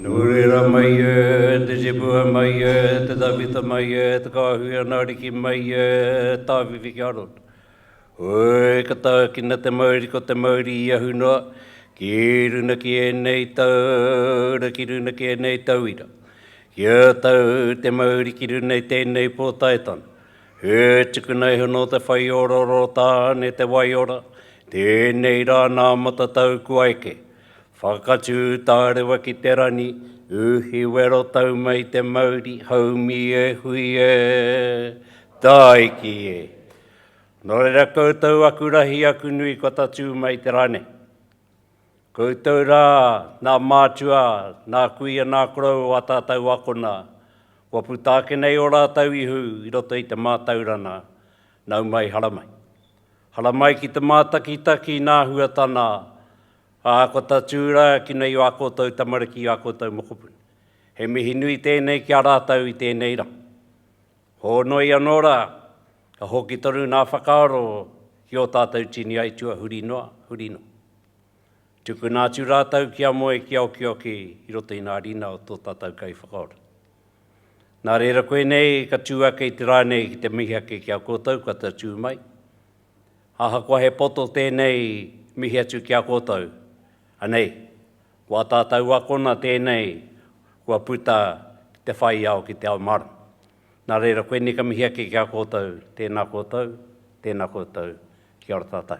Nurira mai te jibua mai te tawhita mai te kāhua nāriki mai tāwhiwhi ki arot. Oi, kata kina te mauri ko te mauri i ahunua, ki runa ki e nei taura, ki runa ki e nei tauira. Kia tau te mauri ki runa i tēnei pōtaetana. He tuku nei hono te whai ororo tāne te waiora, tēnei rā nā mata tau kuaike. Whakatū tārewa ki te rani, uhi wero tau mai te mauri, haumi e hui e, taiki e. Nō reira koutou aku rahi aku nui ko tatu mai te rane. Koutou rā, nā mātua, nā kuia nā korau o a tātou akona. Kua putāke nei o rātau ihu, i roto i te mātaurana, nau mai haramai. Haramai ki te mātakitaki nā huatana, ko tatu rā ki nei o a koutou tamariki o a koutou mokopuni. He mihi nui tēnei ki a rātau i tēnei rā. Ho noi anō rā, ka hoki toru nā whakaaro ki o tātou tini aitua huri noa, huri no. Tuku nā tū rātau ki a moe ki au ki oki i roto i nā rina o tō tātou kai whakaaro. Nā reira koe nei ka tūa kei te rānei ki te mihi ake ki a koutou, ka te tū mai. Haha kua he poto tēnei mihi atu ki a koutou. Anei, kua tātou wakona tēnei, kua puta te whai au ki te ao mara. Nā reira koe ni ka mihi ake ki a koutou, tēnā koutou, ki ora tātou.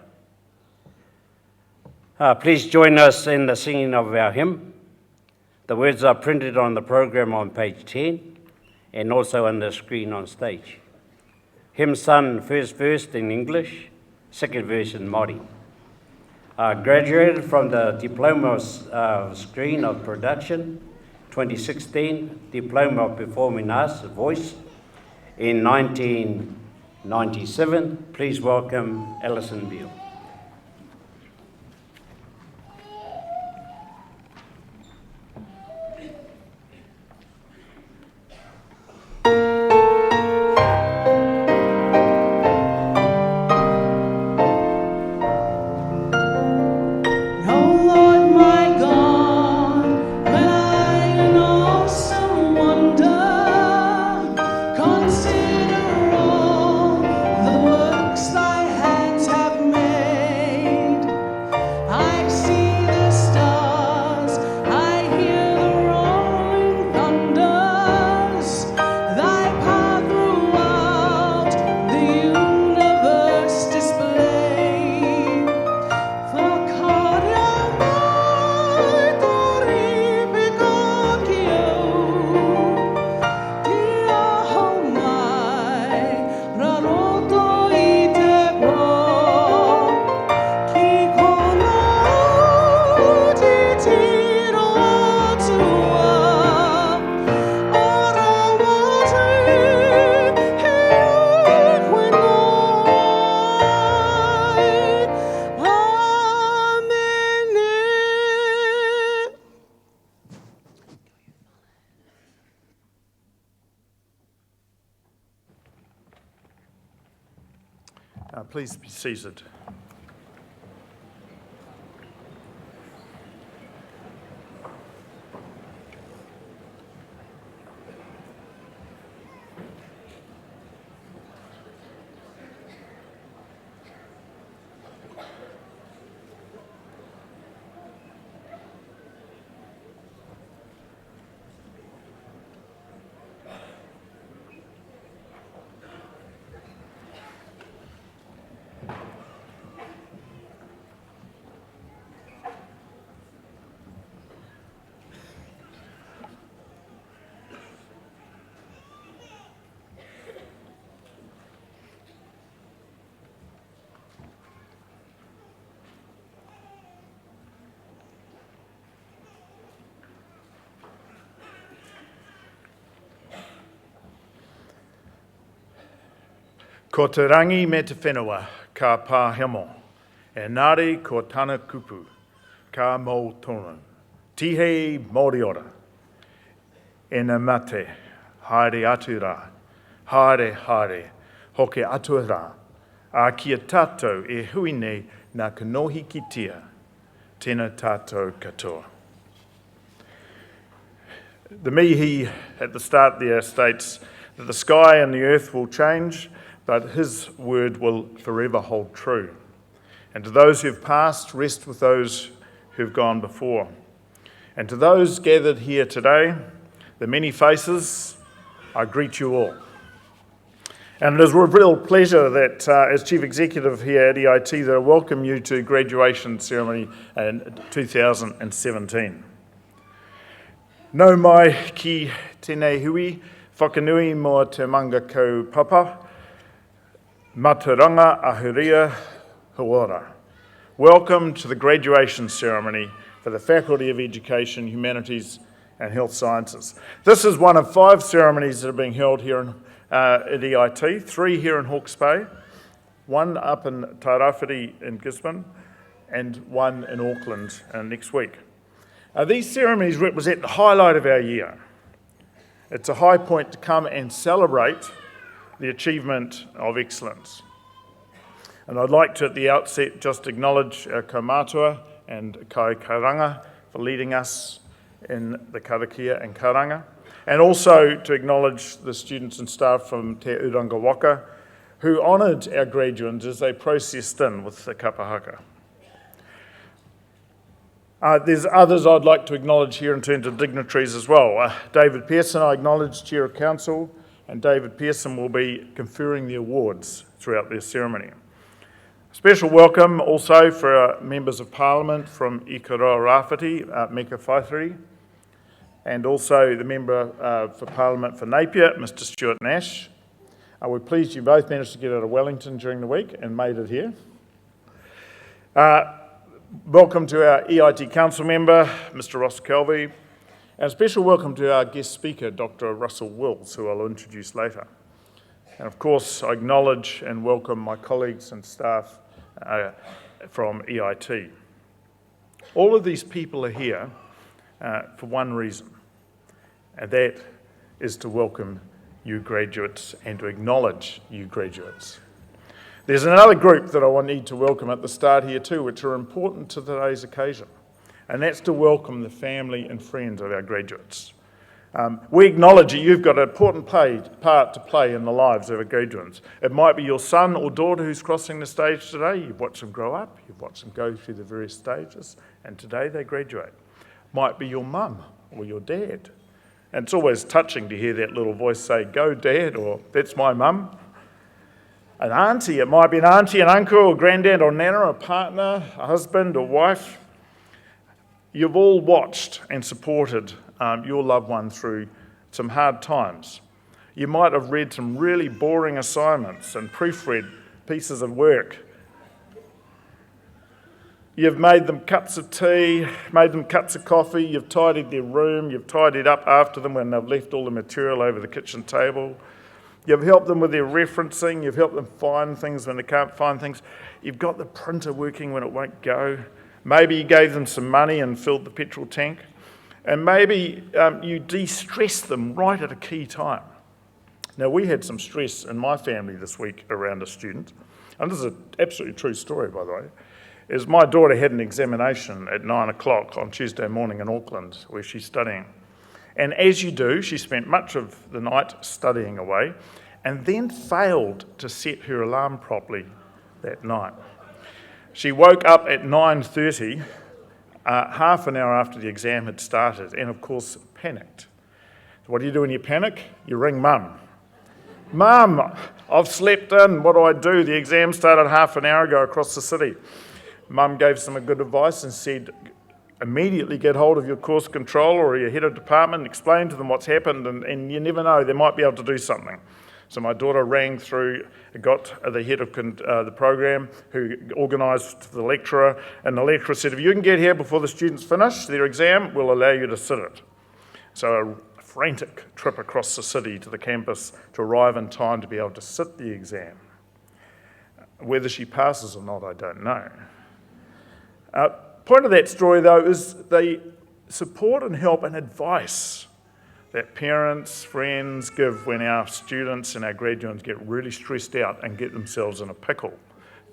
Please join us in the singing of our hymn. The words are printed on the program on page 10 and also on the screen on stage. Hymn sung first verse in English, second verse in Māori. Graduated from the Diplomas screen of production, 2016, Diploma of Performing Arts, Voice, in 1997. Please welcome Alison Beale. Please be seated. Ko te rangi me te whenua, ka pā hemo. E nāre ko tāna kupu, ka mō tonu. Tihei mōri ora. E na mate, haere atu rā. Haere, haere, hoke atu rā. A kia tātou e hui nei nā kanohi ki tia. Tēnā tātou katoa. The Mihi at the start there states that the sky and the earth will change, but his word will forever hold true. And to those who've passed, rest with those who've gone before. And to those gathered here today, the many faces, I greet you all. And it is a real pleasure that as Chief Executive here at EIT that I welcome you to graduation ceremony in 2017. Nau mai ki tēnei hui, whakanui mo te manga kaupapa, maturanga ahuria hawara. Welcome to the graduation ceremony for the Faculty of Education, Humanities and Health Sciences. This is one of 5 ceremonies that are being held here at EIT, 3 here in Hawke's Bay, 1 up in Tairāwhiti in Gisborne, and 1 in Auckland next week. These ceremonies represent the highlight of our year. It's a high point to come and celebrate the achievement of excellence. And I'd like to, at the outset, just acknowledge our kaumātua and kai karanga for leading us in the karakia and karanga, and also to acknowledge the students and staff from Te Uranga Waka who honoured our graduates as they processed in with the kapahaka. There's others I'd like to acknowledge here in terms of dignitaries as well. David Pearson, I acknowledge, Chair of Council, and David Pearson will be conferring the awards throughout this ceremony. Special welcome also for our members of Parliament from Ikaroa Rāwhiti, Meka Whaitiri, and also the member for Parliament for Napier, Mr. Stuart Nash. We're pleased you both managed to get out of Wellington during the week and made it here. Welcome to our EIT Council member, Mr. Ross Kelvey, and a special welcome to our guest speaker, Dr. Russell Wills, who I'll introduce later. And of course, I acknowledge and welcome my colleagues and staff from EIT. All of these people are here for one reason, and that is to welcome you graduates and to acknowledge you graduates. There's another group that I need to welcome at the start here too, which are important to today's occasion, and that's to welcome the family and friends of our graduates. We acknowledge that you've got an important part to play in the lives of our graduates. It might be your son or daughter who's crossing the stage today. You've watched them grow up, you've watched them go through the various stages, and today they graduate. Might be your mum or your dad. And it's always touching to hear that little voice say, "Go Dad," or "That's my mum." An auntie, it might be an auntie, an uncle, or granddad, or nana, a partner, a husband, or wife. You've all watched and supported your loved one through some hard times. You might have read some really boring assignments and proofread pieces of work. You've made them cups of tea, made them cups of coffee, you've tidied their room, you've tidied up after them when they've left all the material over the kitchen table. You've helped them with their referencing, you've helped them find things when they can't find things. You've got the printer working when it won't go. Maybe you gave them some money and filled the petrol tank. And maybe you de-stressed them right at a key time. Now, we had some stress in my family this week around a student, and this is an absolutely true story, by the way, is my daughter had an examination at 9 o'clock on Tuesday morning in Auckland, where she's studying. And as you do, she spent much of the night studying away and then failed to set her alarm properly that night. She woke up at 9:30, half an hour after the exam had started, and of course panicked. So what do you do when you panic? You ring Mum. "Mum, I've slept in, what do I do? The exam started half an hour ago across the city." Mum gave some good advice and said, immediately get hold of your course controller or your head of department, explain to them what's happened, and you never know, they might be able to do something. So my daughter rang through, got the head of the program who organised the lecturer, and the lecturer said, "If you can get here before the students finish their exam, we'll allow you to sit it." So a frantic trip across the city to the campus to arrive in time to be able to sit the exam. Whether she passes or not, I don't know. Point of that story, though, is the support and help and advice that parents, friends give when our students and our graduates get really stressed out and get themselves in a pickle.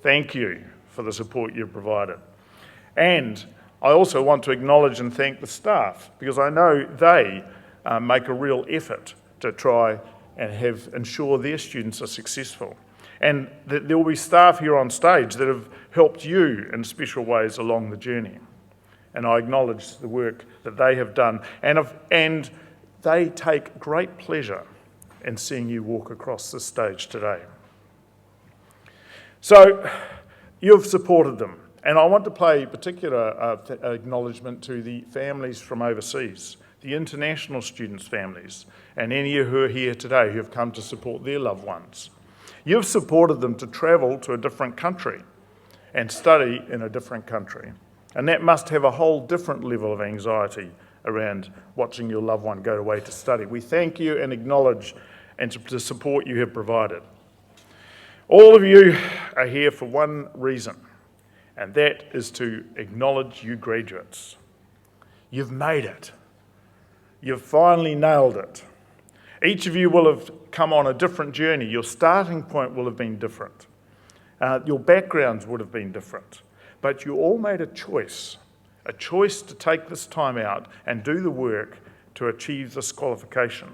Thank you for the support you've provided. And I also want to acknowledge and thank the staff, because I know they make a real effort to try and ensure their students are successful. And there will be staff here on stage that have helped you in special ways along the journey. And I acknowledge the work that they have done. And they take great pleasure in seeing you walk across this stage today. So you've supported them. And I want to pay particular acknowledgement to the families from overseas, the international students' families, and any who are here today who have come to support their loved ones. You've supported them to travel to a different country and study in a different country. And that must have a whole different level of anxiety around watching your loved one go away to study. We thank you and acknowledge and the support you have provided. All of you are here for one reason, and that is to acknowledge you graduates. You've made it. You've finally nailed it. Each of you will have come on a different journey. Your starting point will have been different. Your backgrounds would have been different. But you all made a choice to take this time out and do the work to achieve this qualification.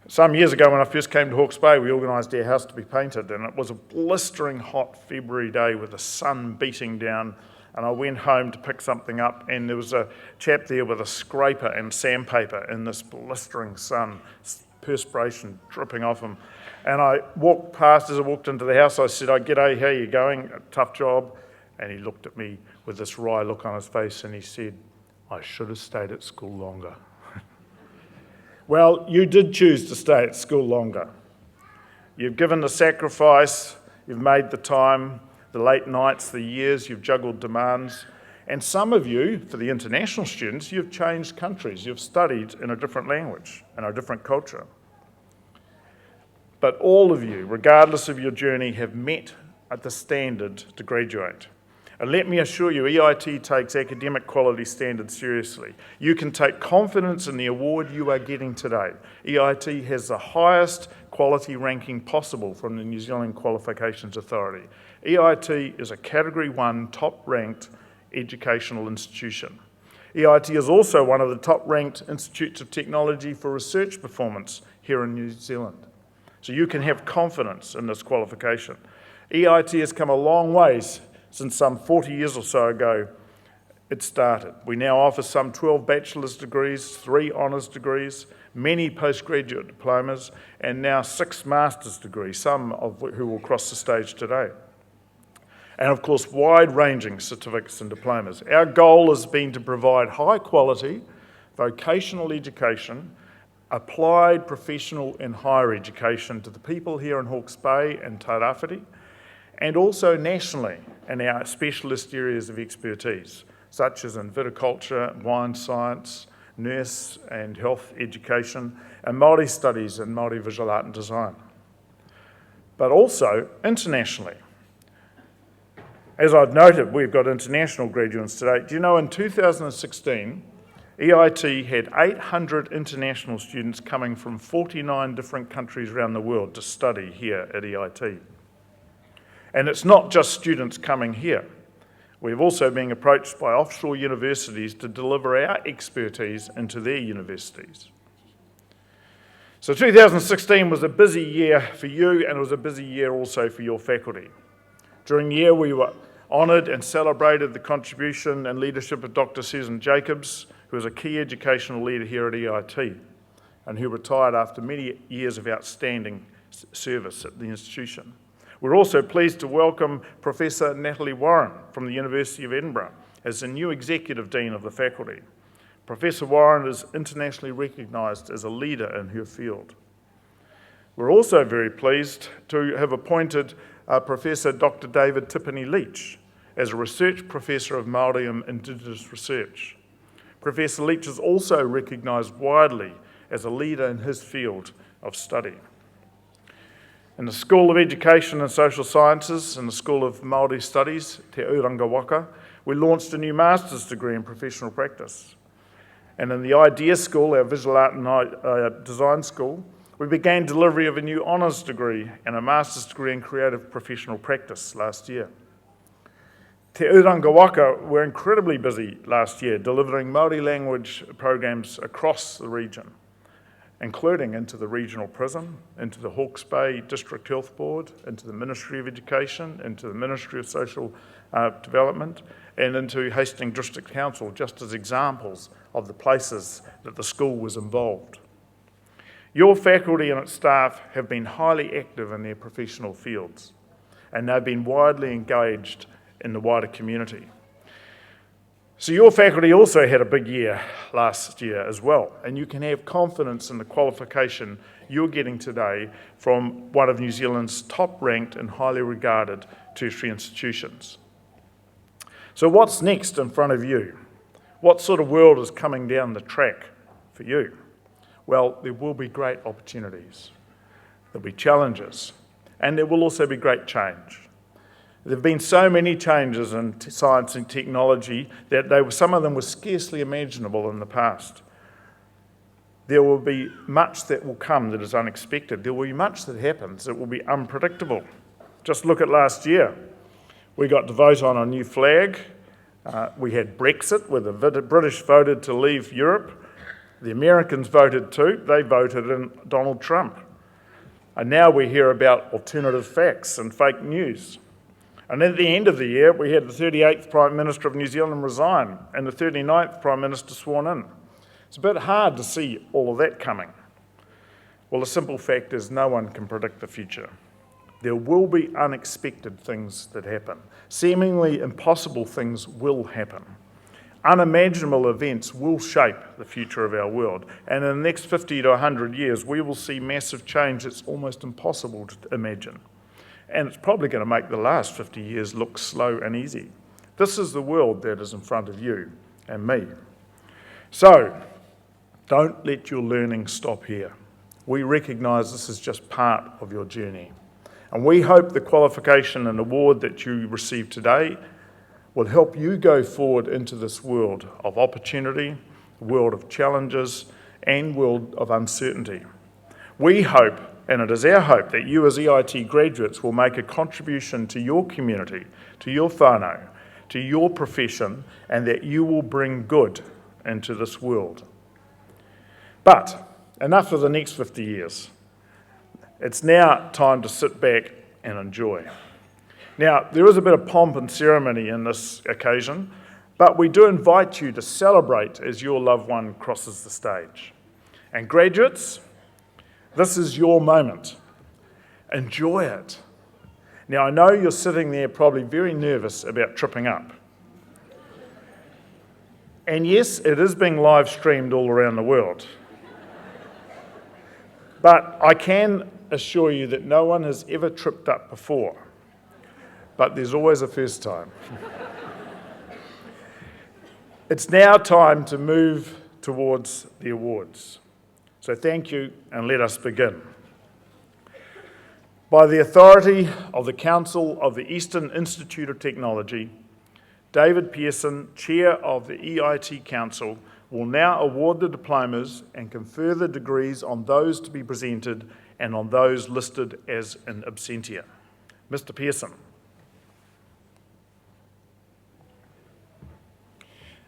Some years ago when I first came to Hawke's Bay, we organised our house to be painted, and it was a blistering hot February day with the sun beating down. And I went home to pick something up, and there was a chap there with a scraper and sandpaper in this blistering sun, perspiration dripping off him. And I walked past, as I walked into the house, I said, "G'day, how you going? A tough job." And he looked at me with this wry look on his face, and he said, "I should have stayed at school longer." Well, you did choose to stay at school longer. You've given the sacrifice, you've made the time, the late nights, the years, you've juggled demands. And some of you, for the international students, you've changed countries. You've studied in a different language and a different culture. But all of you, regardless of your journey, have met at the standard to graduate. And let me assure you, EIT takes academic quality standards seriously. You can take confidence in the award you are getting today. EIT has the highest quality ranking possible from the New Zealand Qualifications Authority. EIT is a Category 1 top-ranked educational institution. EIT is also one of the top-ranked institutes of technology for research performance here in New Zealand. So you can have confidence in this qualification. EIT has come a long ways since some 40 years or so ago it started. We now offer some 12 bachelor's degrees, 3 honours degrees, many postgraduate diplomas, and now 6 master's degrees, some of who will cross the stage today. And of course, wide-ranging certificates and diplomas. Our goal has been to provide high-quality vocational education, applied professional and higher education to the people here in Hawke's Bay and Tairāwhiti, and also nationally in our specialist areas of expertise, such as in viticulture, wine science, nurse and health education, and Māori studies and Māori visual art and design. But also internationally. As I've noted, we've got international graduates today. Do you know in 2016, EIT had 800 international students coming from 49 different countries around the world to study here at EIT. And it's not just students coming here. We've also been approached by offshore universities to deliver our expertise into their universities. So 2016 was a busy year for you, and it was a busy year also for your faculty. During the year, we were honoured and celebrated the contribution and leadership of Dr. Susan Jacobs, who is a key educational leader here at EIT, and who retired after many years of outstanding service at the institution. We're also pleased to welcome Professor Natalie Warren from the University of Edinburgh as the new Executive Dean of the faculty. Professor Warren is internationally recognised as a leader in her field. We're also very pleased to have appointed Professor Dr. David Tippany Leach as a Research Professor of Māori and Indigenous Research. Professor Leach is also recognised widely as a leader in his field of study. In the School of Education and Social Sciences and the School of Māori Studies, Te Uranga Waka, we launched a new master's degree in professional practice. And in the Idea School, our visual art and design school, we began delivery of a new honours degree and a master's degree in creative professional practice last year. Te Uranga Waka were incredibly busy last year delivering Māori language programs across the region, including into the regional prison, into the Hawke's Bay District Health Board, into the Ministry of Education, into the Ministry of Social Development, and into Hastings District Council, just as examples of the places that the school was involved. Your faculty and its staff have been highly active in their professional fields, and they've been widely engaged in the wider community. So your faculty also had a big year last year as well, and you can have confidence in the qualification you're getting today from one of New Zealand's top-ranked and highly regarded tertiary institutions. So what's next in front of you? What sort of world is coming down the track for you? Well, there will be great opportunities. There'll be challenges, and there will also be great change. There have been so many changes in science and technology that some of them were scarcely imaginable in the past. There will be much that will come that is unexpected. There will be much that happens that will be unpredictable. Just look at last year. We got to vote on a new flag. We had Brexit, where the British voted to leave Europe. The Americans voted too. They voted in Donald Trump. And now we hear about alternative facts and fake news. And at the end of the year, we had the 38th Prime Minister of New Zealand resign and the 39th Prime Minister sworn in. It's a bit hard to see all of that coming. Well, the simple fact is no one can predict the future. There will be unexpected things that happen. Seemingly impossible things will happen. Unimaginable events will shape the future of our world. And in the next 50 to 100 years, we will see massive change that's almost impossible to imagine. And it's probably going to make the last 50 years look slow and easy. This is the world that is in front of you and me. So, don't let your learning stop here. We recognise this is just part of your journey. And we hope the qualification and award that you receive today will help you go forward into this world of opportunity, world of challenges, and world of uncertainty. We hope, and it is our hope, that you as EIT graduates will make a contribution to your community, to your whānau, to your profession, and that you will bring good into this world. But enough of the next 50 years. It's now time to sit back and enjoy. Now, there is a bit of pomp and ceremony in this occasion, but we do invite you to celebrate as your loved one crosses the stage. And graduates, this is your moment. Enjoy it. Now, I know you're sitting there probably very nervous about tripping up. And yes, it is being live streamed all around the world. But I can assure you that no one has ever tripped up before. But there's always a first time. It's now time to move towards the awards. So thank you, and let us begin. By the authority of the Council of the Eastern Institute of Technology, David Pearson, Chair of the EIT Council, will now award the diplomas and confer the degrees on those to be presented and on those listed as in absentia. Mr. Pearson.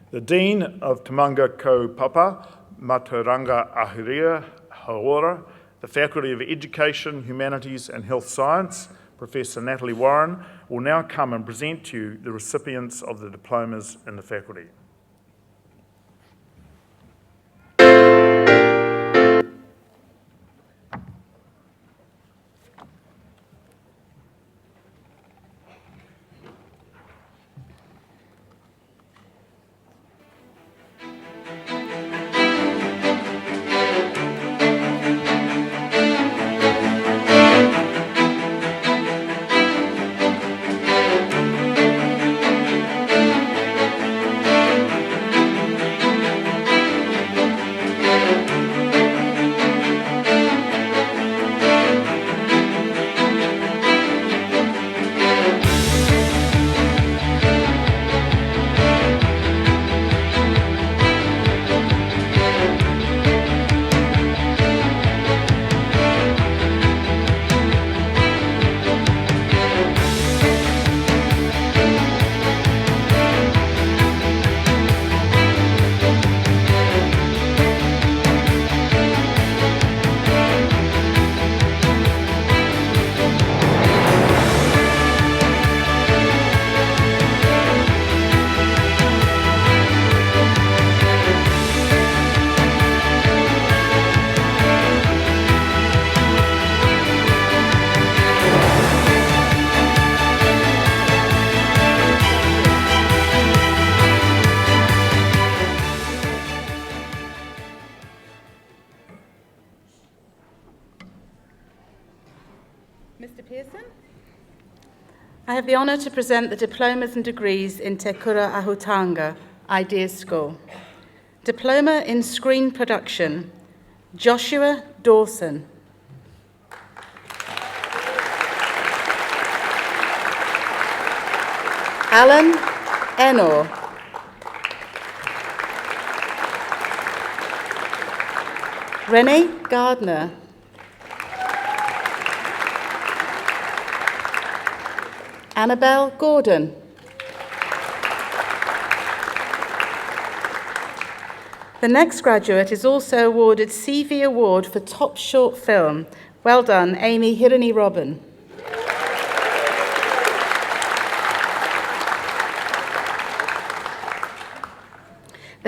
The Dean of Tamanga Kaupapa, Maturanga Ahurea Hauora, the Faculty of Education, Humanities and Health Science, Professor Natalie Warren, will now come and present to you the recipients of the diplomas in the faculty. Mr. Pearson. I have the honour to present the diplomas and degrees in Te Kura Ahutanga, Ideas School. Diploma in Screen Production, Joshua Dawson. Alan Enor. Renee Gardner. Annabelle Gordon. The next graduate is also awarded CV Award for Top Short Film. Well done, Amy Hirani Robin.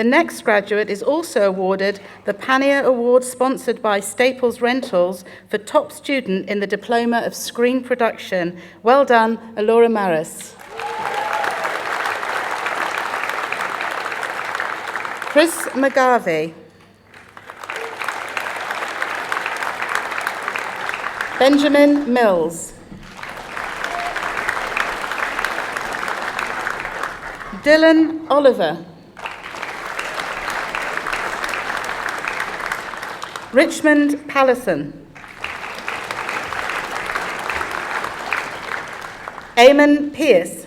The next graduate is also awarded the Panier Award sponsored by Staples Rentals for Top Student in the Diploma of Screen Production. Well done, Alora Maris. Chris McGarvey. Benjamin Mills. Dylan Oliver. Richmond Pallison. Eamon Pearce.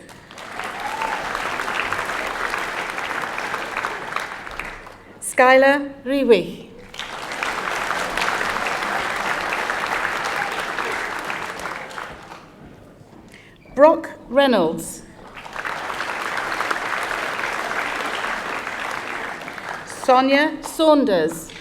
Skylar Riwich. Brock Reynolds. Sonia Saunders.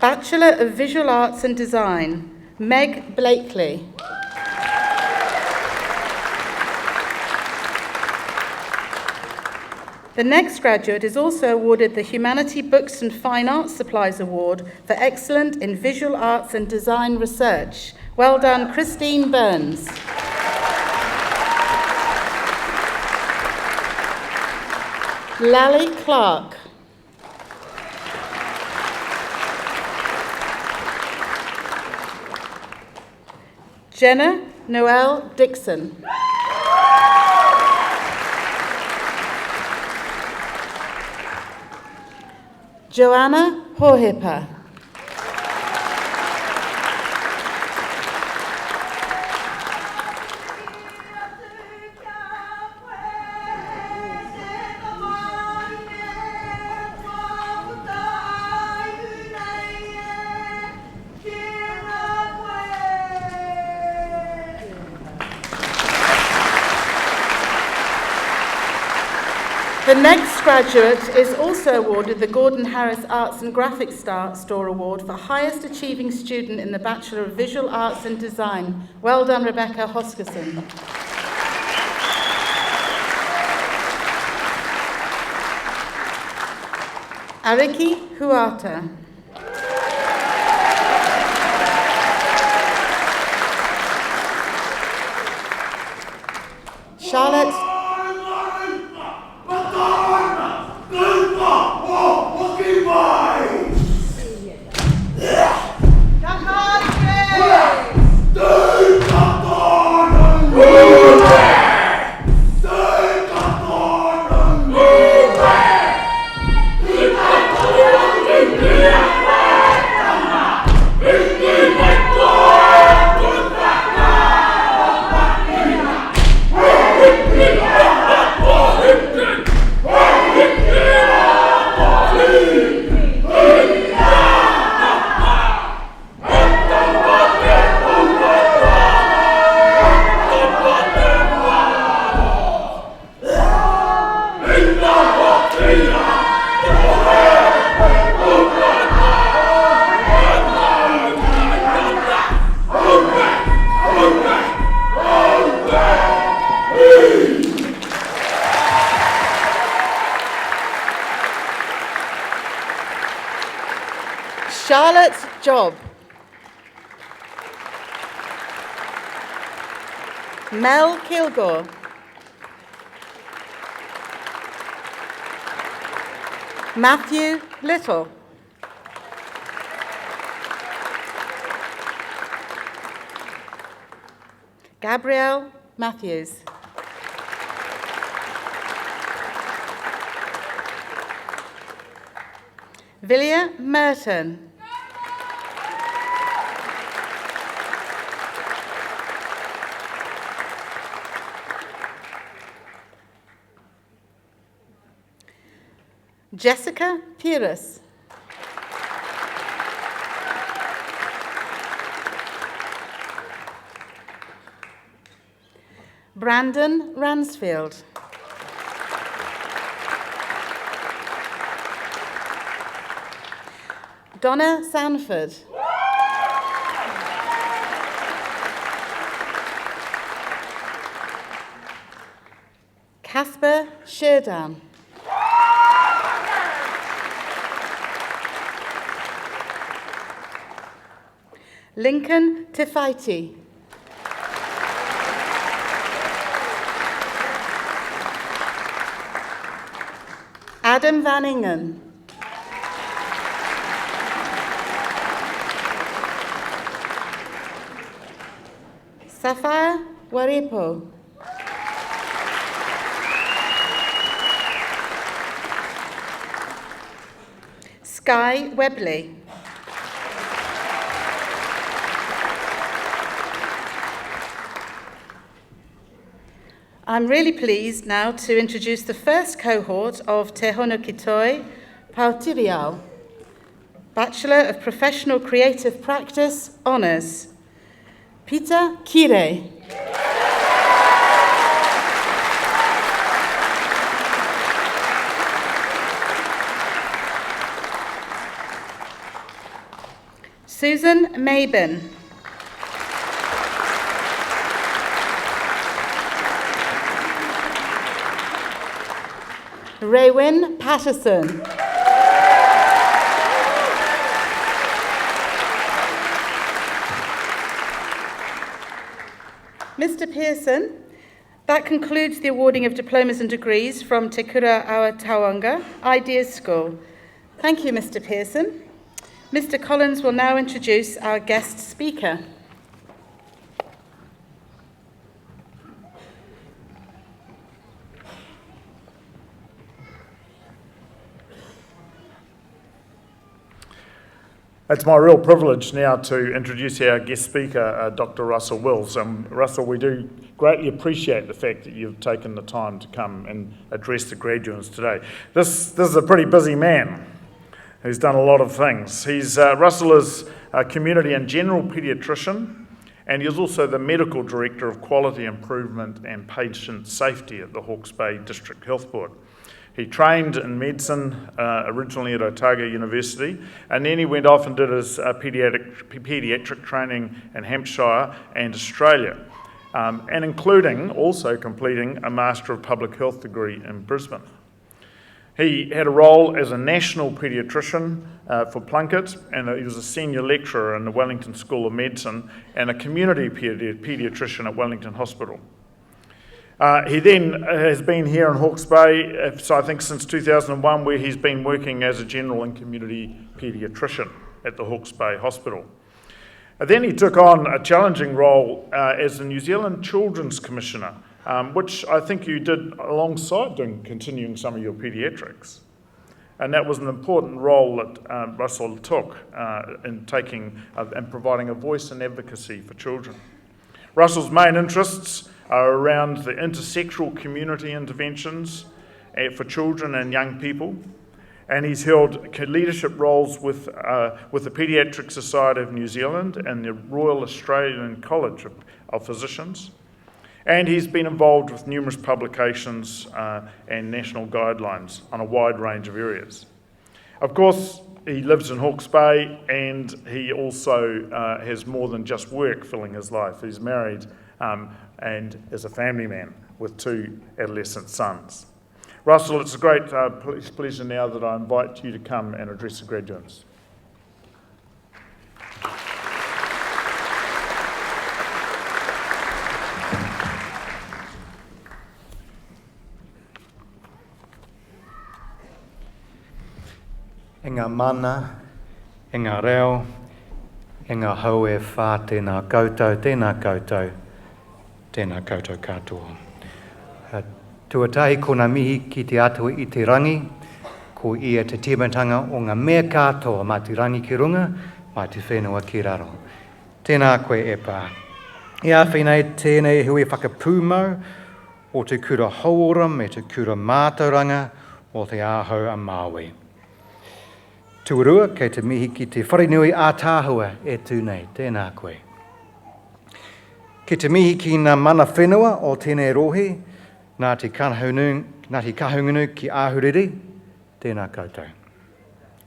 Bachelor of Visual Arts and Design, Meg Blakely. The next graduate is also awarded the Humanity Books and Fine Arts Supplies Award for Excellent in Visual Arts and Design Research. Well done, Christine Burns. Lally Clark. Jenna Noelle Dixon. Joanna Hohipa. The next graduate is also awarded the Gordon Harris Arts and Graphics Store Award for Highest Achieving Student in the Bachelor of Visual Arts and Design. Well done, Rebecca Hoskison. Ariki Huata. Charlotte Charlotte Job. Mel Kilgore. Matthew Little. Gabrielle Matthews. Vilja Merton. Jessica Pires. Brandon Ransfield. Donna Sanford. Casper Sherdan. Lincoln Tifaiti. Adam Van Ingen. Sapphire Waripo. Sky Webley. I'm really pleased now to introduce the first cohort of Te Hono Kitoi Pautiriao, Bachelor of Professional Creative Practice Honours. Peter Kire. Susan Mabin. Raywin Patterson. Mr. Pearson, that concludes the awarding of diplomas and degrees from Te Kura Awa Tauanga Ideas School. Thank you, Mr. Pearson. Mr. Collins will now introduce our guest speaker. It's my real privilege now to introduce our guest speaker, Dr. Russell Wills. Russell, we do greatly appreciate the fact that you've taken the time to come and address the graduates today. This is a pretty busy man who's done a lot of things. Russell is a community and general paediatrician, and he's also the medical director of quality improvement and patient safety at the Hawke's Bay District Health Board. He trained in medicine originally at Otago University, and then he went off and did his paediatric training in Hampshire and Australia, and including also completing a Master of Public Health degree in Brisbane. He had a role as a national paediatrician for Plunkett, and he was a senior lecturer in the Wellington School of Medicine and a community paediatrician at Wellington Hospital. He then has been here in Hawke's Bay, so I think since 2001, where he's been working as a general and community paediatrician at the Hawke's Bay Hospital. Then he took on a challenging role as the New Zealand Children's Commissioner, which I think you did alongside continuing some of your paediatrics. And that was an important role that Russell took in taking and providing a voice and advocacy for children. Russell's main interests are around the intersexual community interventions for children and young people, and he's held leadership roles with the Paediatric Society of New Zealand and the Royal Australian College of Physicians, and he's been involved with numerous publications and national guidelines on a wide range of areas. Of course, he lives in Hawke's Bay, and he also has more than just work filling his life. He's married and is a family man with 2 adolescent sons. Russell, it's a great pleasure now that I invite you to come and address the graduates. E ngā mana, e ngā reo, e ngā hau e whā tēnā koutou, tēnā koutou katoa. Tuatahi kona mihi ki te atua i te rangi, ko ia te timatanga o ngā mea katoa mā te rangi ki runga, mā te whenua ki raro. Tēnā koe e pā. I āwhinei tēnei hui whakapūmau o te kura hauora me te kura mātauranga o te āhau a Māui. Tuarua, kei te mihi ki te wharenui ātāhua e tūnei, tēnā koe. Ki te mihi ki ngā mana whenua o tēnei rohi, nā te kahungunu ki āhuriri, tēnā koutou.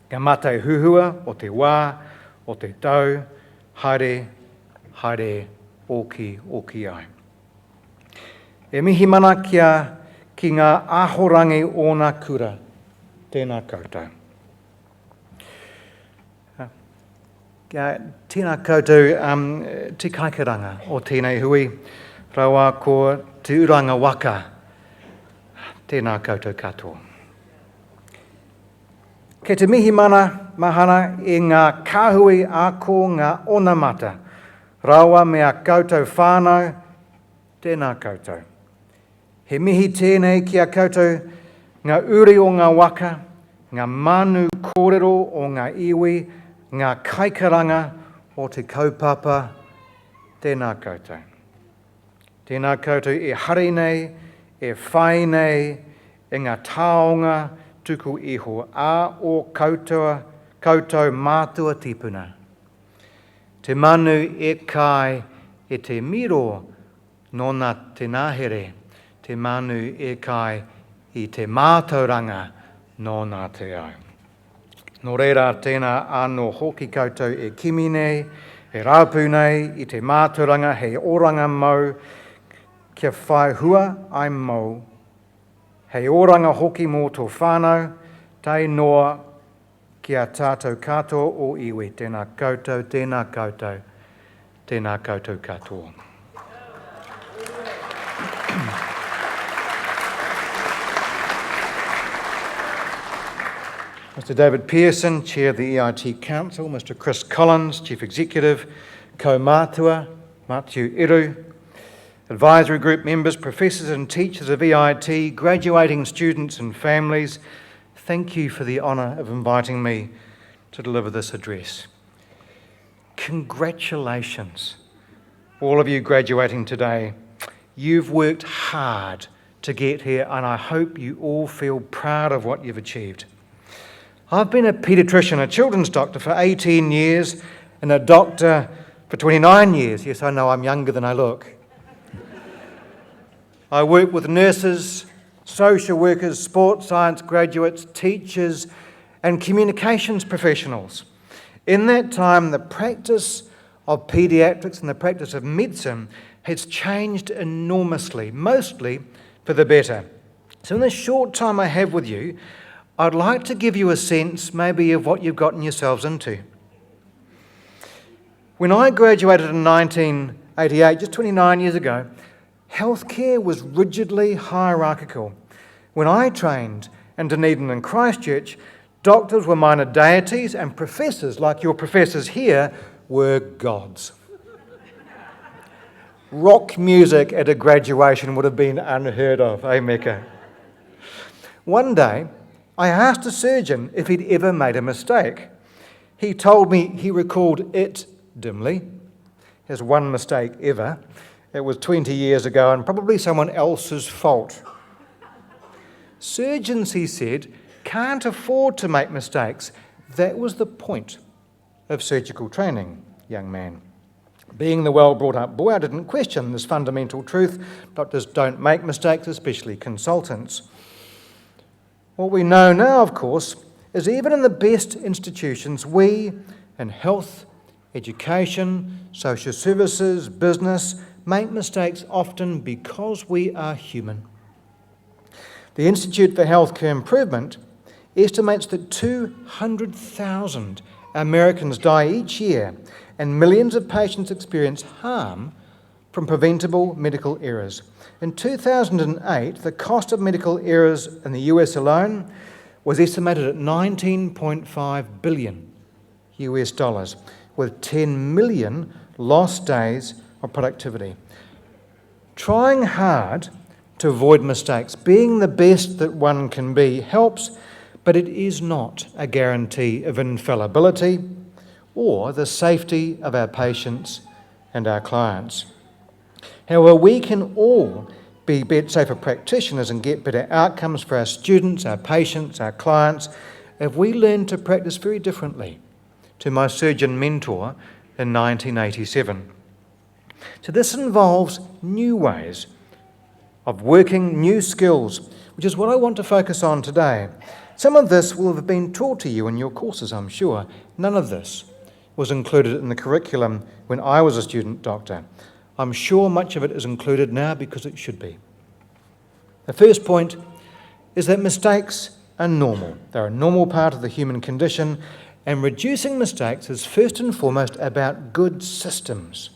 Ka mātai huhua o te wā, o te tau, haere, haere, oki, oki ai. E mihi mana ki ngā ahorangi o ngā kura, tēnā koutou. Tēnā koutou te kaikaranga o tēnei hui, rawa ko te uranga waka, tēnā koutou katoa. Kei te mihi mahana e ngā kāhui ako ngā onamata, rawa mea koutou whānau, tēnā koutou. He mihi tēnei ki a koutou ngā uri o ngā waka, ngā manu kōrero o ngā iwi, ngā kaikaranga o te kaupapa, tēnā koutou. Tēnā koutou e hare nei, e whai nei, e ngā taonga tuku iho a o koutou mātua tipuna. Te manu e kai e te miro nōna te nahere, te manu e kai i te mātauranga nōna te au. Nō reira tēnā anō hoki koutou e kimi nei, e rāpū nei i te mātauranga hei oranga mau, kia whai hua ai mau. Hei oranga hoki mō tō whānau, tei noa kia tātou katoa o iwi, tēnā koutou, tēnā koutou, tēnā koutou katoa. Mr. David Pearson, Chair of the EIT Council, Mr. Chris Collins, Chief Executive, Ko Mātua, Matthew Iru, Advisory Group members, professors and teachers of EIT, graduating students and families, thank you for the honour of inviting me to deliver this address. Congratulations, all of you graduating today. You've worked hard to get here and I hope you all feel proud of what you've achieved. I've been a paediatrician, a children's doctor for 18 years and a doctor for 29 years. Yes, I know I'm younger than I look. I work with nurses, social workers, sports science graduates, teachers, and communications professionals. In that time, the practice of paediatrics and the practice of medicine has changed enormously, mostly for the better. So in the short time I have with you, I'd like to give you a sense maybe of what you've gotten yourselves into. When I graduated in 1988, just 29 years ago, healthcare was rigidly hierarchical. When I trained in Dunedin and Christchurch, doctors were minor deities and professors, like your professors here, were gods. Rock music at a graduation would have been unheard of, eh, Mecca? One day, I asked a surgeon if he'd ever made a mistake. He told me he recalled it dimly, his one mistake ever. It was 20 years ago and probably someone else's fault. Surgeons, he said, can't afford to make mistakes. That was the point of surgical training, young man. Being the well-brought-up boy, I didn't question this fundamental truth. Doctors don't make mistakes, especially consultants. What we know now, of course, is even in the best institutions, we, in health, education, social services, business, make mistakes often because we are human. The Institute for Healthcare Improvement estimates that 200,000 Americans die each year and millions of patients experience harm from preventable medical errors. In 2008, the cost of medical errors in the US alone was estimated at $19.5 billion US dollars, with 10 million lost days of productivity. Trying hard to avoid mistakes, being the best that one can be, helps, but it is not a guarantee of infallibility or the safety of our patients and our clients. However, we can all be safer practitioners and get better outcomes for our students, our patients, our clients, if we learn to practice very differently to my surgeon mentor in 1987. So this involves new ways of working, new skills, which is what I want to focus on today. Some of this will have been taught to you in your courses, I'm sure. None of this was included in the curriculum when I was a student doctor. I'm sure much of it is included now because it should be. The first point is that mistakes are normal. They're a normal part of the human condition, and reducing mistakes is first and foremost about good systems.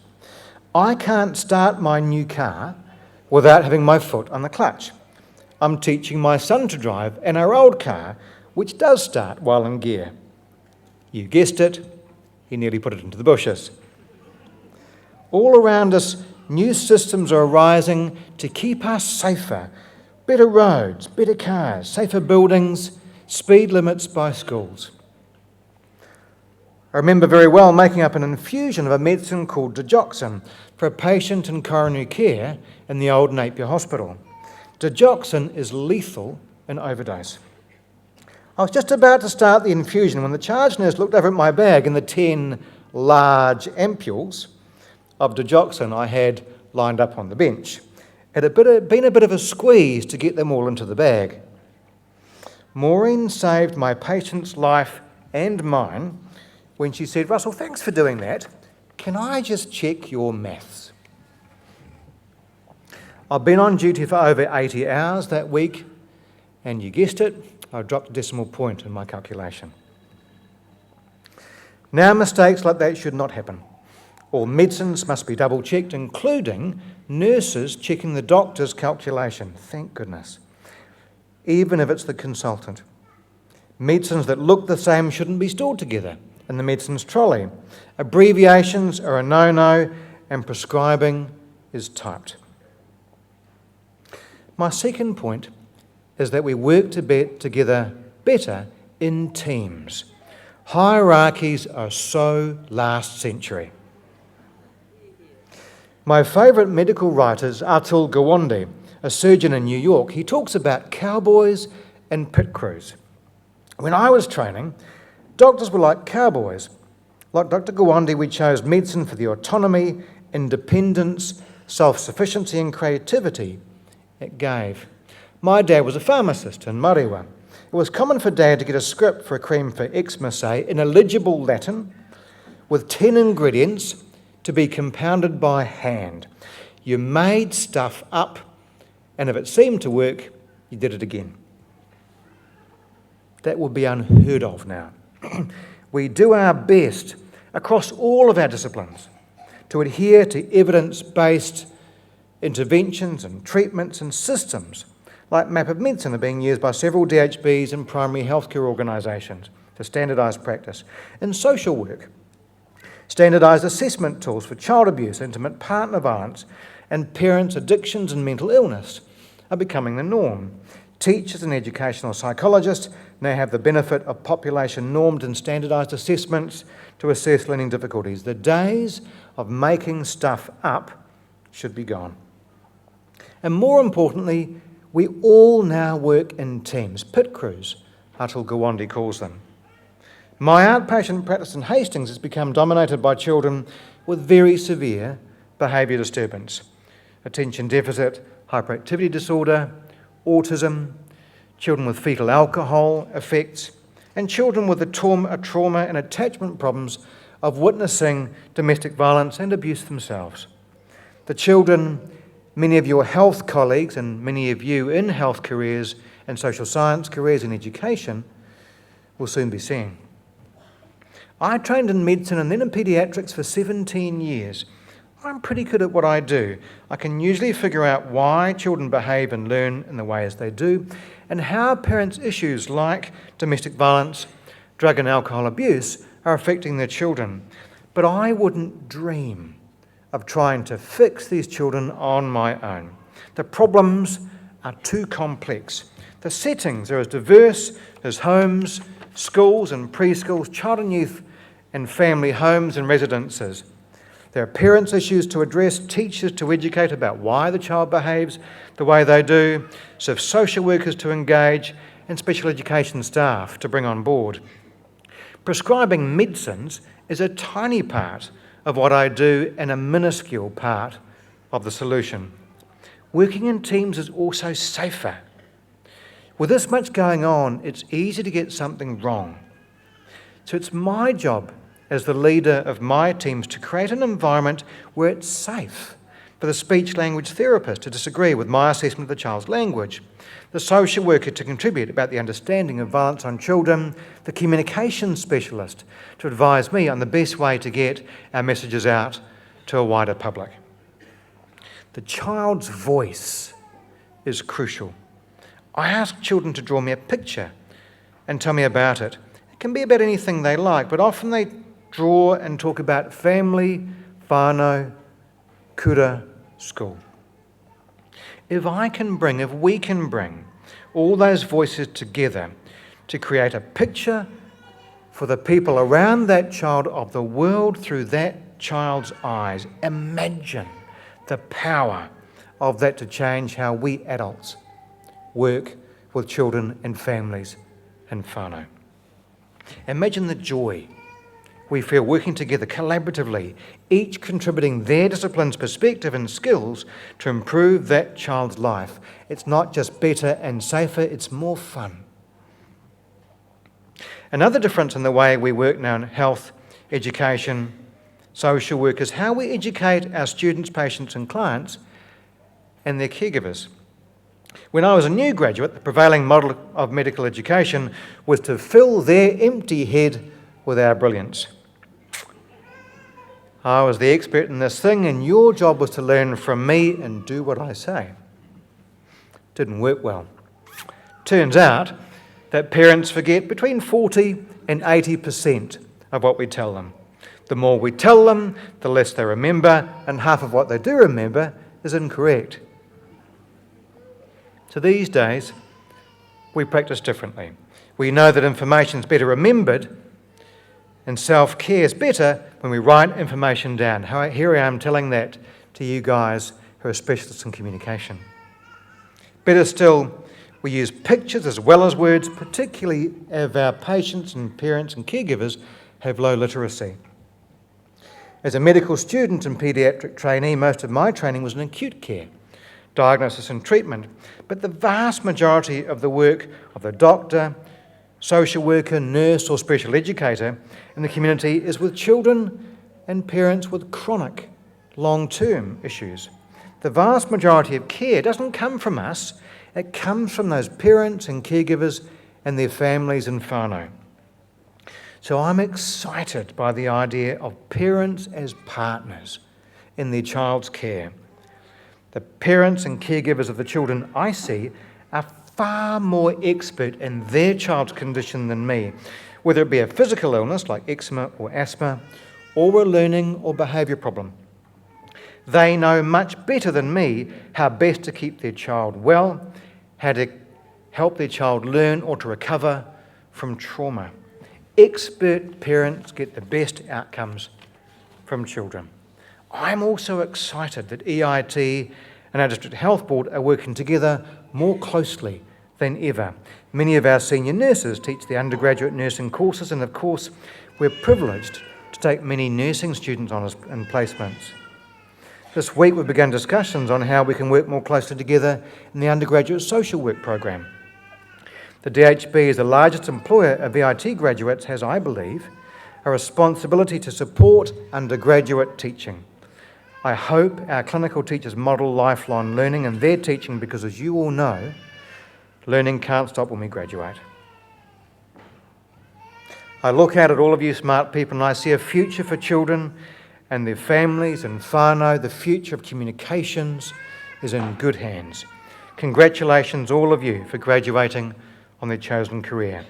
I can't start my new car without having my foot on the clutch. I'm teaching my son to drive in our old car, which does start while in gear. You guessed it, he nearly put it into the bushes. All around us, new systems are arising to keep us safer. Better roads, better cars, safer buildings, speed limits by schools. I remember very well making up an infusion of a medicine called digoxin for a patient in coronary care in the old Napier Hospital. Digoxin is lethal in overdose. I was just about to start the infusion when the charge nurse looked over at my bag and the 10 large ampules of digoxin I had lined up on the bench. It had been a bit of a squeeze to get them all into the bag. Maureen saved my patient's life and mine when she said, "Russell, thanks for doing that. Can I just check your maths?" I've been on duty for over 80 hours that week, and you guessed it, I dropped a decimal point in my calculation. Now mistakes like that should not happen. All medicines must be double-checked, including nurses checking the doctor's calculation. Thank goodness. Even if it's the consultant. Medicines that look the same shouldn't be stored together in the medicines trolley. Abbreviations are a no-no, and prescribing is typed. My second point is that we work together better in teams. Hierarchies are so last century. My favourite medical writer is Atul Gawande, a surgeon in New York. He talks about cowboys and pit crews. When I was training, doctors were like cowboys. Like Dr. Gawande, we chose medicine for the autonomy, independence, self-sufficiency and creativity it gave. My dad was a pharmacist in Mariwa. It was common for Dad to get a script for a cream for eczema, say, in illegible Latin, with 10 ingredients to be compounded by hand. You made stuff up, and if it seemed to work, you did it again. That would be unheard of now. We do our best across all of our disciplines to adhere to evidence-based interventions and treatments and systems, like map of medicine, are being used by several DHBs and primary healthcare organisations to standardise practice. In social work, standardised assessment tools for child abuse, intimate partner violence, and parents' addictions and mental illness are becoming the norm. Teachers and educational psychologists now have the benefit of population-normed and standardised assessments to assess learning difficulties. The days of making stuff up should be gone. And more importantly, we all now work in teams, pit crews, Atul Gawande calls them. My outpatient practice in Hastings has become dominated by children with very severe behaviour disturbance, attention deficit, hyperactivity disorder, autism, children with fetal alcohol effects, and children with the trauma and attachment problems of witnessing domestic violence and abuse themselves. The children many of your health colleagues and many of you in health careers and social science careers and education will soon be seeing. I trained in medicine and then in paediatrics for 17 years. I'm pretty good at what I do. I can usually figure out why children behave and learn in the ways they do, and how parents' issues like domestic violence, drug and alcohol abuse are affecting their children. But I wouldn't dream of trying to fix these children on my own. The problems are too complex. The settings are as diverse as homes, schools and preschools, child and youth and family homes and residences. There are parents' issues to address, teachers to educate about why the child behaves the way they do, so social workers to engage, and special education staff to bring on board. Prescribing medicines is a tiny part of what I do and a minuscule part of the solution. Working in teams is also safer. With this much going on, it's easy to get something wrong. So it's my job as the leader of my teams to create an environment where it's safe for the speech-language therapist to disagree with my assessment of the child's language, the social worker to contribute about the understanding of violence on children, the communication specialist to advise me on the best way to get our messages out to a wider public. The child's voice is crucial. I ask children to draw me a picture and tell me about it. It can be about anything they like, but often they draw and talk about family, whānau, kura, school. If we can bring all those voices together to create a picture for the people around that child of the world through that child's eyes, imagine the power of that to change how we adults work with children and families and whānau. Imagine the joy we feel working together collaboratively, each contributing their discipline's perspective and skills to improve that child's life. It's not just better and safer, it's more fun. Another difference in the way we work now in health, education, social work is how we educate our students, patients and clients and their caregivers. When I was a new graduate, the prevailing model of medical education was to fill their empty head with our brilliance. I was the expert in this thing, and your job was to learn from me and do what I say. Didn't work well. Turns out that parents forget between 40 and 80% of what we tell them. The more we tell them, the less they remember, and half of what they do remember is incorrect. So these days, we practice differently. We know that information is better remembered, and self-care is better when we write information down. Here I am telling that to you guys who are specialists in communication. Better still, we use pictures as well as words, particularly if our patients and parents and caregivers have low literacy. As a medical student and paediatric trainee, most of my training was in acute care, diagnosis and treatment, but the vast majority of the work of the doctor, social worker, nurse or special educator in the community is with children and parents with chronic, long-term issues. The vast majority of care doesn't come from us, it comes from those parents and caregivers and their families and whānau. So I'm excited by the idea of parents as partners in their child's care. The parents and caregivers of the children I see are far more expert in their child's condition than me, whether it be a physical illness like eczema or asthma, or a learning or behaviour problem. They know much better than me how best to keep their child well, how to help their child learn or to recover from trauma. Expert parents get the best outcomes from children. I'm also excited that EIT and our District Health Board are working together more closely than ever. Many of our senior nurses teach the undergraduate nursing courses, and of course, we're privileged to take many nursing students on in placements. This week we've begun discussions on how we can work more closely together in the undergraduate social work program. The DHB, as the largest employer of EIT graduates, has, I believe, a responsibility to support undergraduate teaching. I hope our clinical teachers model lifelong learning in their teaching because, as you all know, learning can't stop when we graduate. I look out at all of you smart people and I see a future for children and their families and whānau. The future of communications is in good hands. Congratulations, all of you, for graduating on their chosen career.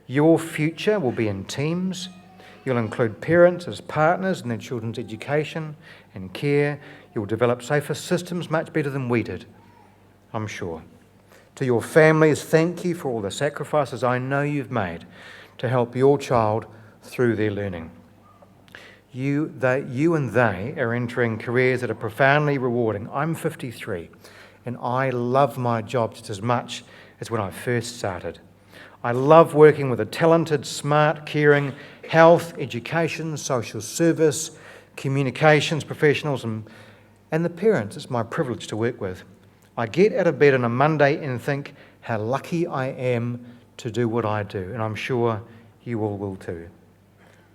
Your future will be in teams. You'll include parents as partners in their children's education and care. You'll develop safer systems much better than we did, I'm sure. To your families, thank you for all the sacrifices I know you've made to help your child through their learning. You and they are entering careers that are profoundly rewarding. I'm 53, and I love my job just as much as when I first started. I love working with the talented, smart, caring, health, education, social service, communications professionals, and the parents it's my privilege to work with. I get out of bed on a Monday and think how lucky I am to do what I do, and I'm sure you all will too.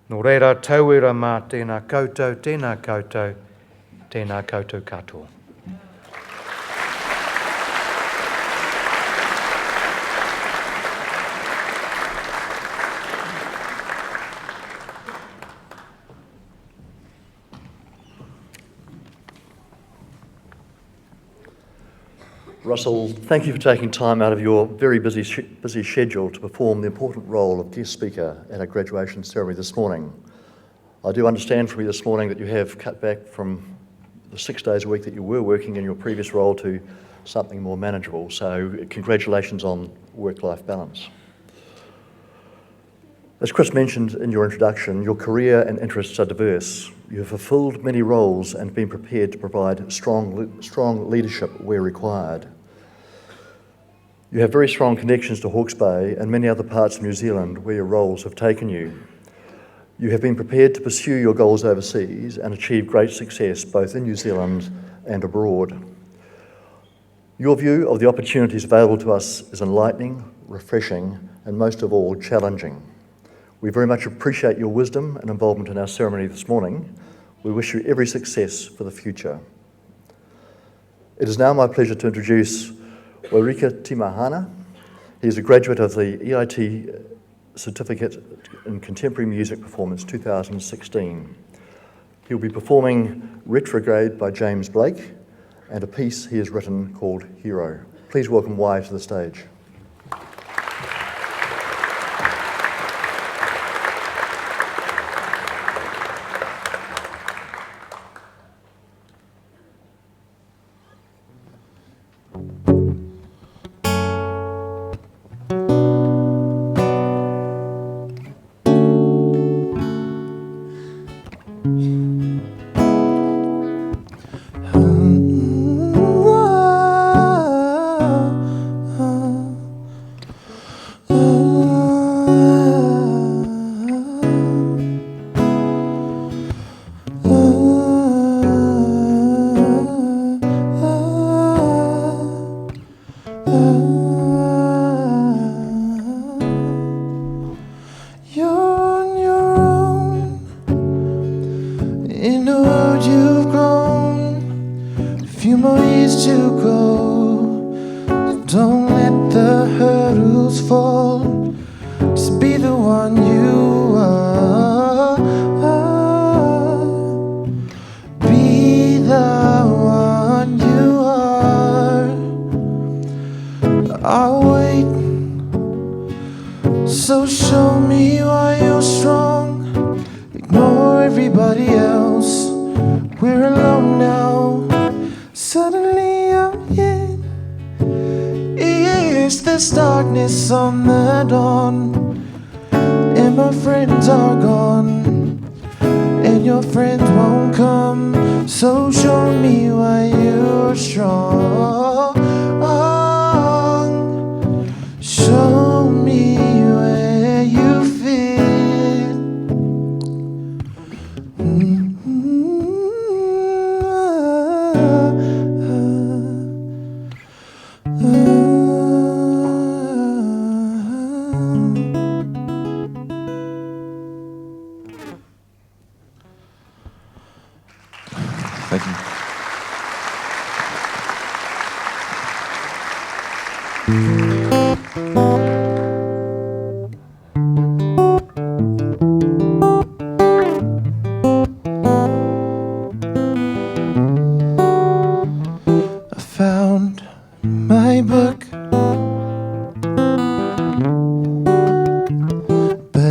Nō reira, tauira mā tēnā koutou, tēnā koutou, tēnā koutou katoa. Russell, thank you for taking time out of your very busy schedule to perform the important role of guest speaker at our graduation ceremony this morning. I do understand from you this morning that you have cut back from the 6 days a week that you were working in your previous role to something more manageable, so congratulations on work-life balance. As Chris mentioned in your introduction, your career and interests are diverse. You have fulfilled many roles and been prepared to provide strong leadership where required. You have very strong connections to Hawke's Bay and many other parts of New Zealand where your roles have taken you. You have been prepared to pursue your goals overseas and achieve great success both in New Zealand and abroad. Your view of the opportunities available to us is enlightening, refreshing, and most of all, challenging. We very much appreciate your wisdom and involvement in our ceremony this morning. We wish you every success for the future. It is now my pleasure to introduce Warika Timahana. He is a graduate of the EIT Certificate in Contemporary Music Performance 2016. He'll be performing Retrograde by James Blake and a piece he has written called Hero. Please welcome Wai to the stage.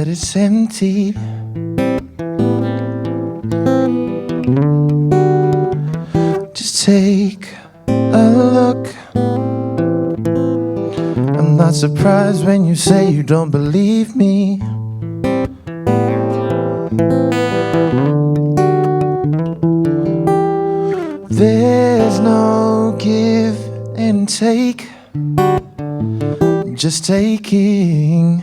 It's empty. I'm not surprised when you say you don't believe me. There's no give and take, just taking.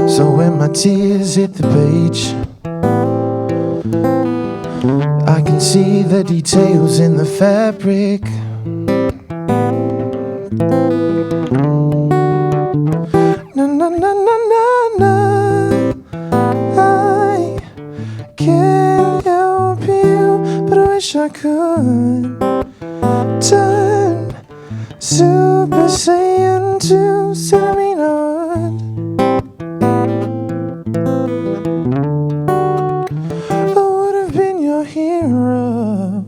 So when my tears hit the page, I can see the details in the fabric. Na na na na na na. I can't help you, but I wish I could turn Super Saiyan to Cinnamon. I would have been your hero.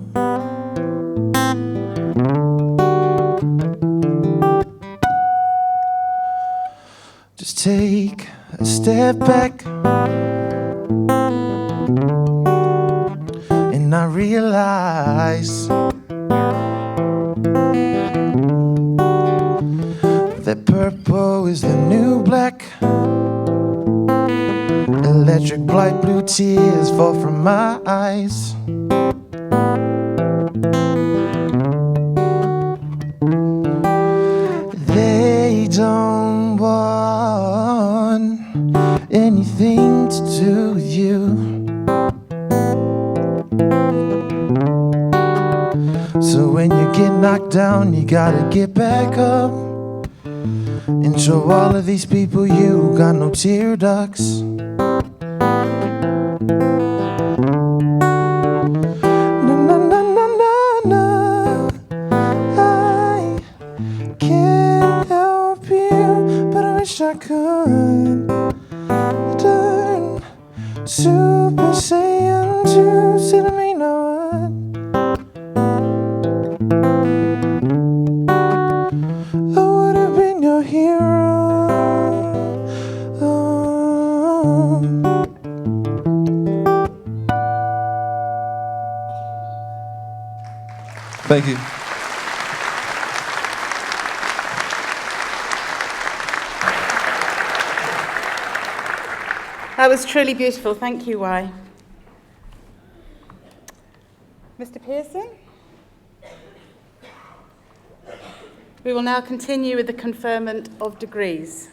Just take a step back, and I realize that purple is the new black. Electric bright blue tears fall from my eyes. They don't want anything to do with you. So when you get knocked down, you gotta get back up and show all of these people you got no tear ducts. Na na na na na na. I can't help you, but I wish I could turn Super Saiyan to Cinnamon. I would have been your hero. Thank you. That was truly beautiful. Thank you, Y. Mr. Pearson? We will now continue with the conferment of degrees.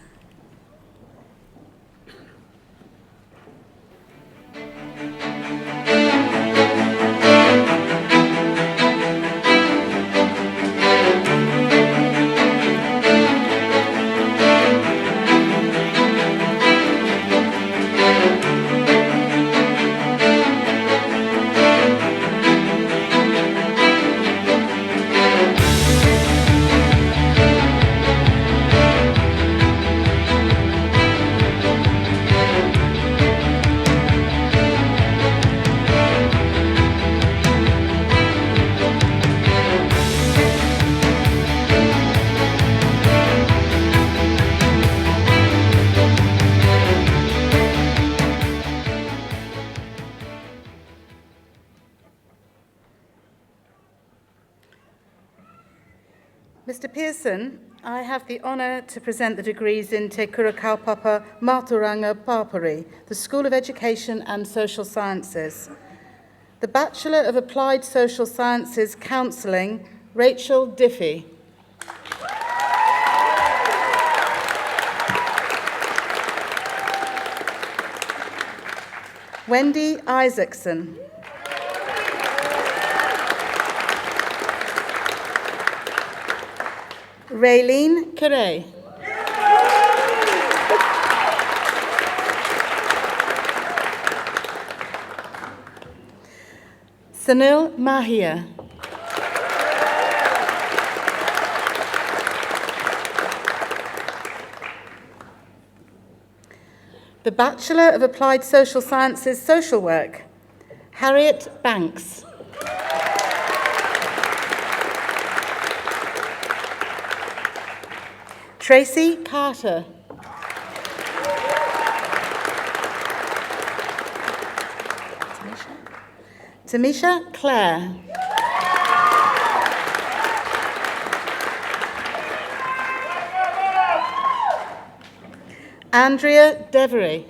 Mr. Pearson, I have the honour to present the degrees in Te Kura Kaupapa Mātauranga Pāpari, the School of Education and Social Sciences. The Bachelor of Applied Social Sciences Counselling, Rachel Diffie. Wendy Isaacson. Raylene Carey. Sunil Mahia. The Bachelor of Applied Social Sciences Social Work, Harriet Banks. Tracy Carter. Tamisha Clare. Andrea Devery.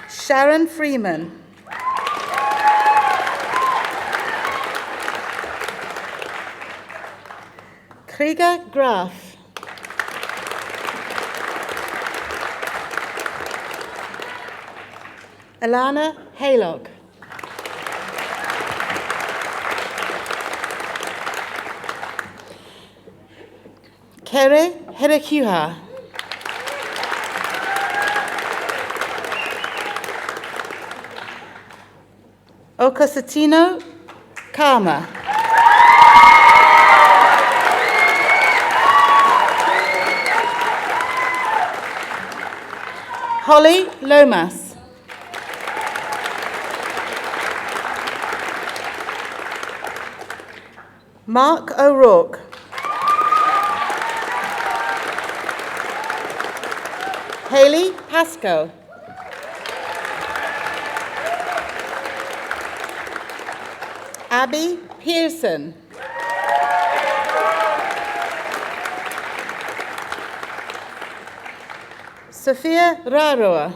Sharon Freeman. Krieger Graf. Alana Haylock. Kere Herekuha. Okasatino Karma. Holly Lomas. Mark O'Rourke. Hayley Pascoe. Abby Pearson. Sophia Raroa.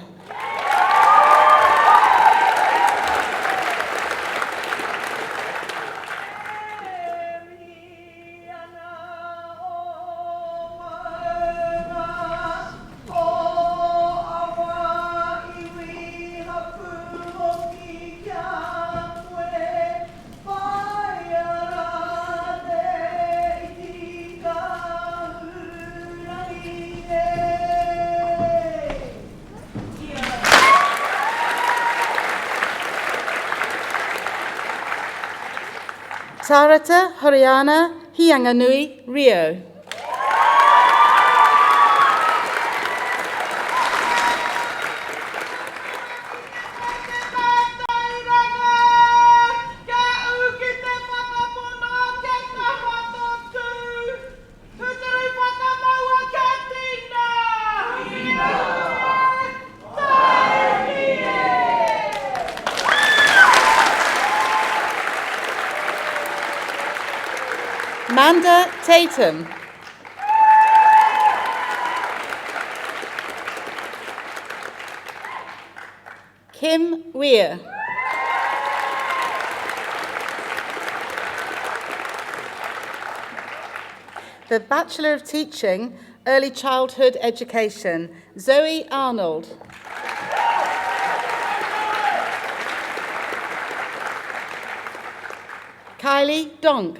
Tarata Horiana Hianganui Rio. Amanda Tatum. Kim Weir. The Bachelor of Teaching, Early Childhood Education, Zoe Arnold. Kylie Donk.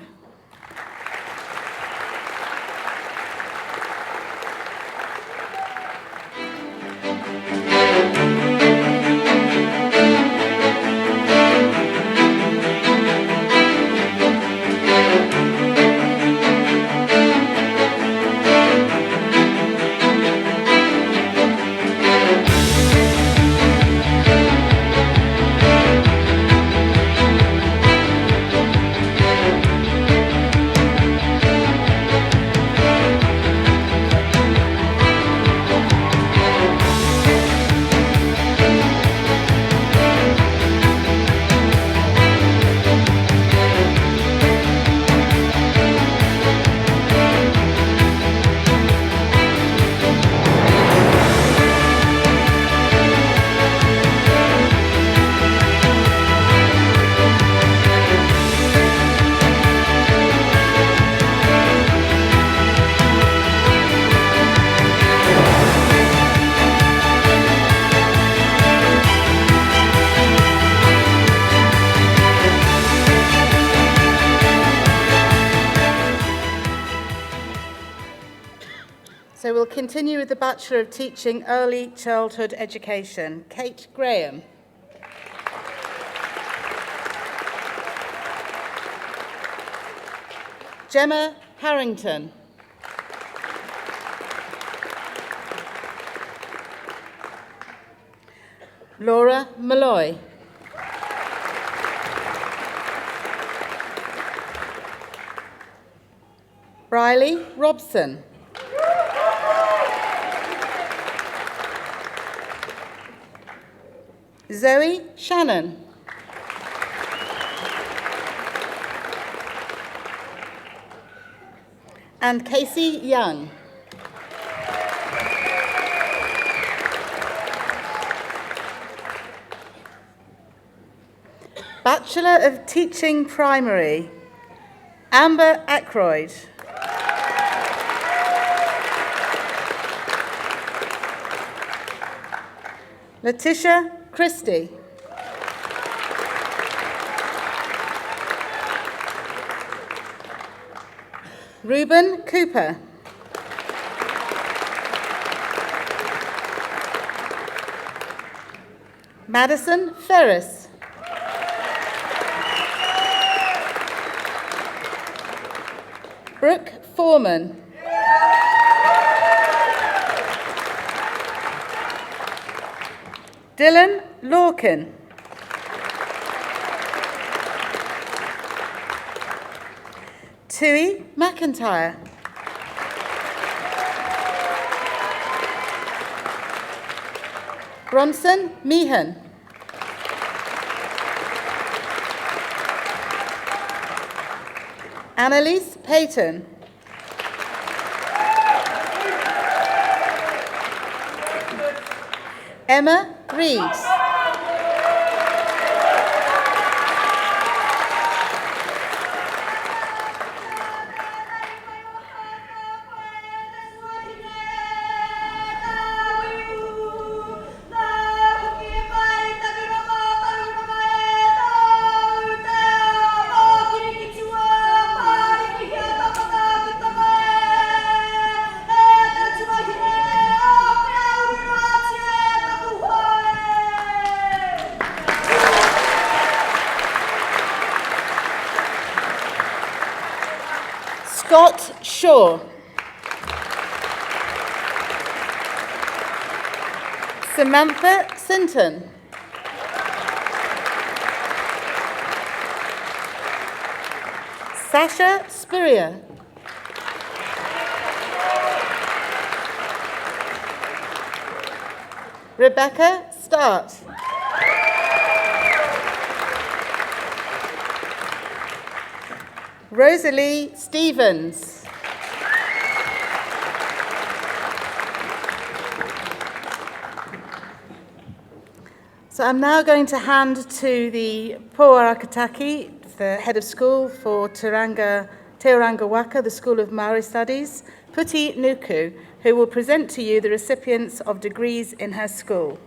So we'll continue with the Bachelor of Teaching, Early Childhood Education, Kate Graham. Gemma Harrington. Laura Malloy. Briley Robson. Zoe Shannon. and Casey Young. Bachelor of Teaching Primary, Amber Ackroyd. Letitia Christie. Reuben Cooper. Madison Ferris. Brooke Foreman. Dylan Lorcan. Tui McIntyre. Bronson Meehan. Annalise Payton. Emma Reeves. Scott Shaw. Samantha Sinton. Sasha Spurrier. Rebecca Start. Rosalie Stevens. So I'm now going to hand to the Pōarakataki, the head of school for Te Oranga Waka, the School of Māori Studies, Puti Nuku, who will present to you the recipients of degrees in her school.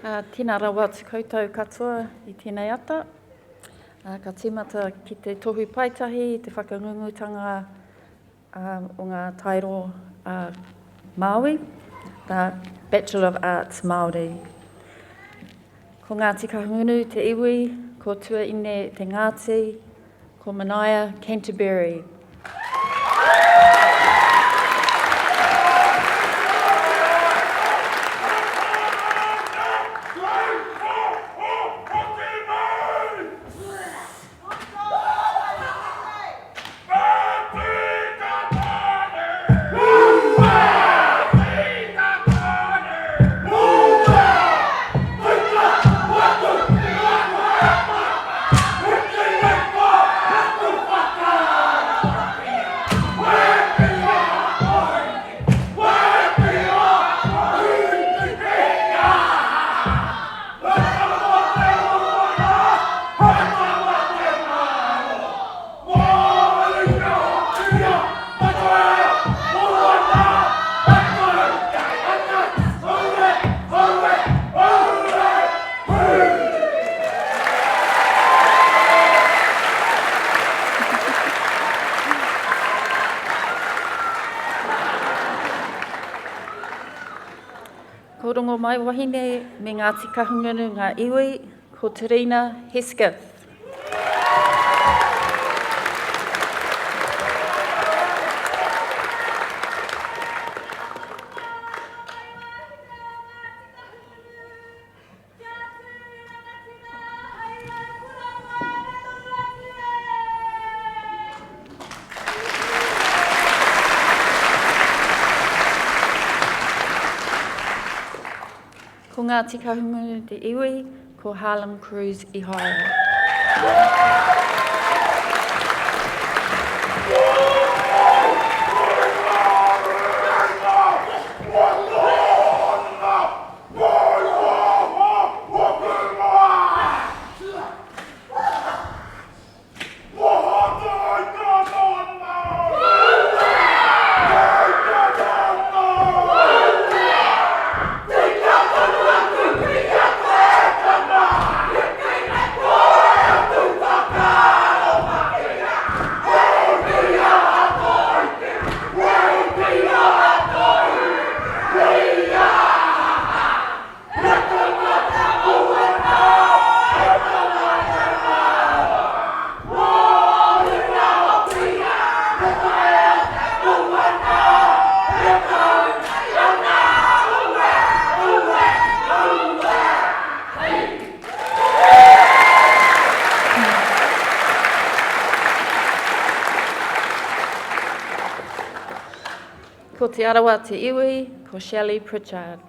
Tēnā rawa te koutou katoa I tēnei ata. Ka tīmata ki te tohu paitahi, te whakangungutanga o ngā tairo Māui, the Bachelor of Arts Māori. Ko ngā tika hunu te iwi, ko tua ine te Ngāti, ko Manaia Canterbury. Ko rongo mai wahine me ngā tika hungunu ngā iwi, ko Terina Heska. Ko Ngāti Kahungunu te iwi, ko Harlem Cruise I haere. Ko te arawa te iwi, ko Shelley Pritchard.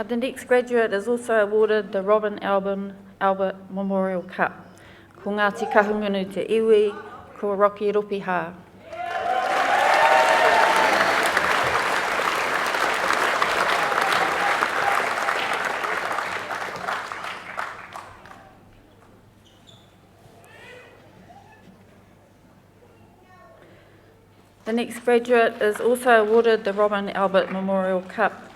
The next graduate is also awarded the Robin Albert Memorial Cup. Ko Ngāti Kahungunu te iwi, ko Rocky Ropiha. The next graduate is also awarded the Robin Albert Memorial Cup.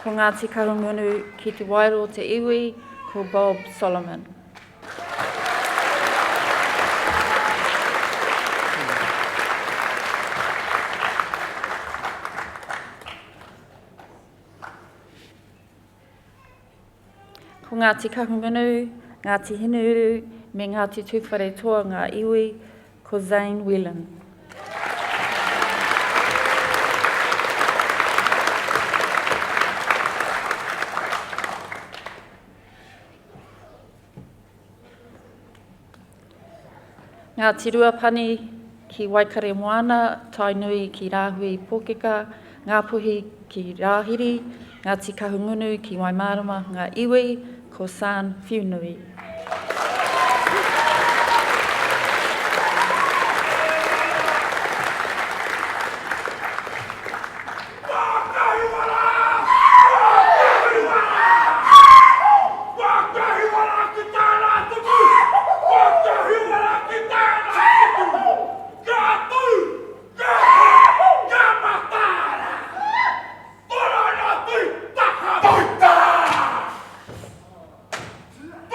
Ko Ngāti Kahungunu ki te wairo te iwi, ko Bob Solomon. Ko Ngāti Kahungunu, Ngāti Hinuuru, me Ngāti Tūwhare Toa ngā iwi, ko Zane Whelan. Ngāti Ruapani ki Waikare Moana, Tainui ki Rāhui Pōkeka, Ngāpuhi ki Rāhiri, Ngāti Kahungunu ki Waimarama ngā iwi, ko San Whiunui.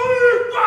Boita!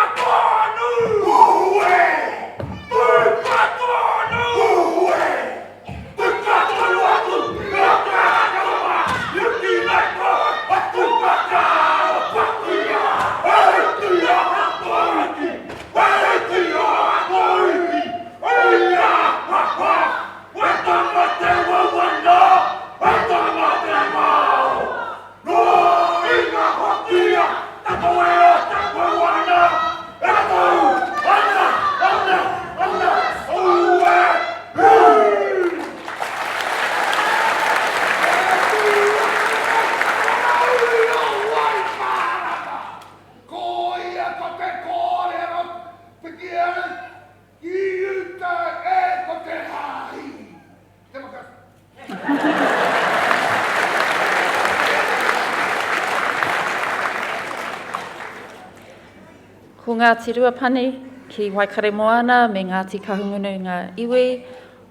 Ko Ngāti Ruapani, ki Waikare Moana, me Ngāti Kahungunu ngā iwi,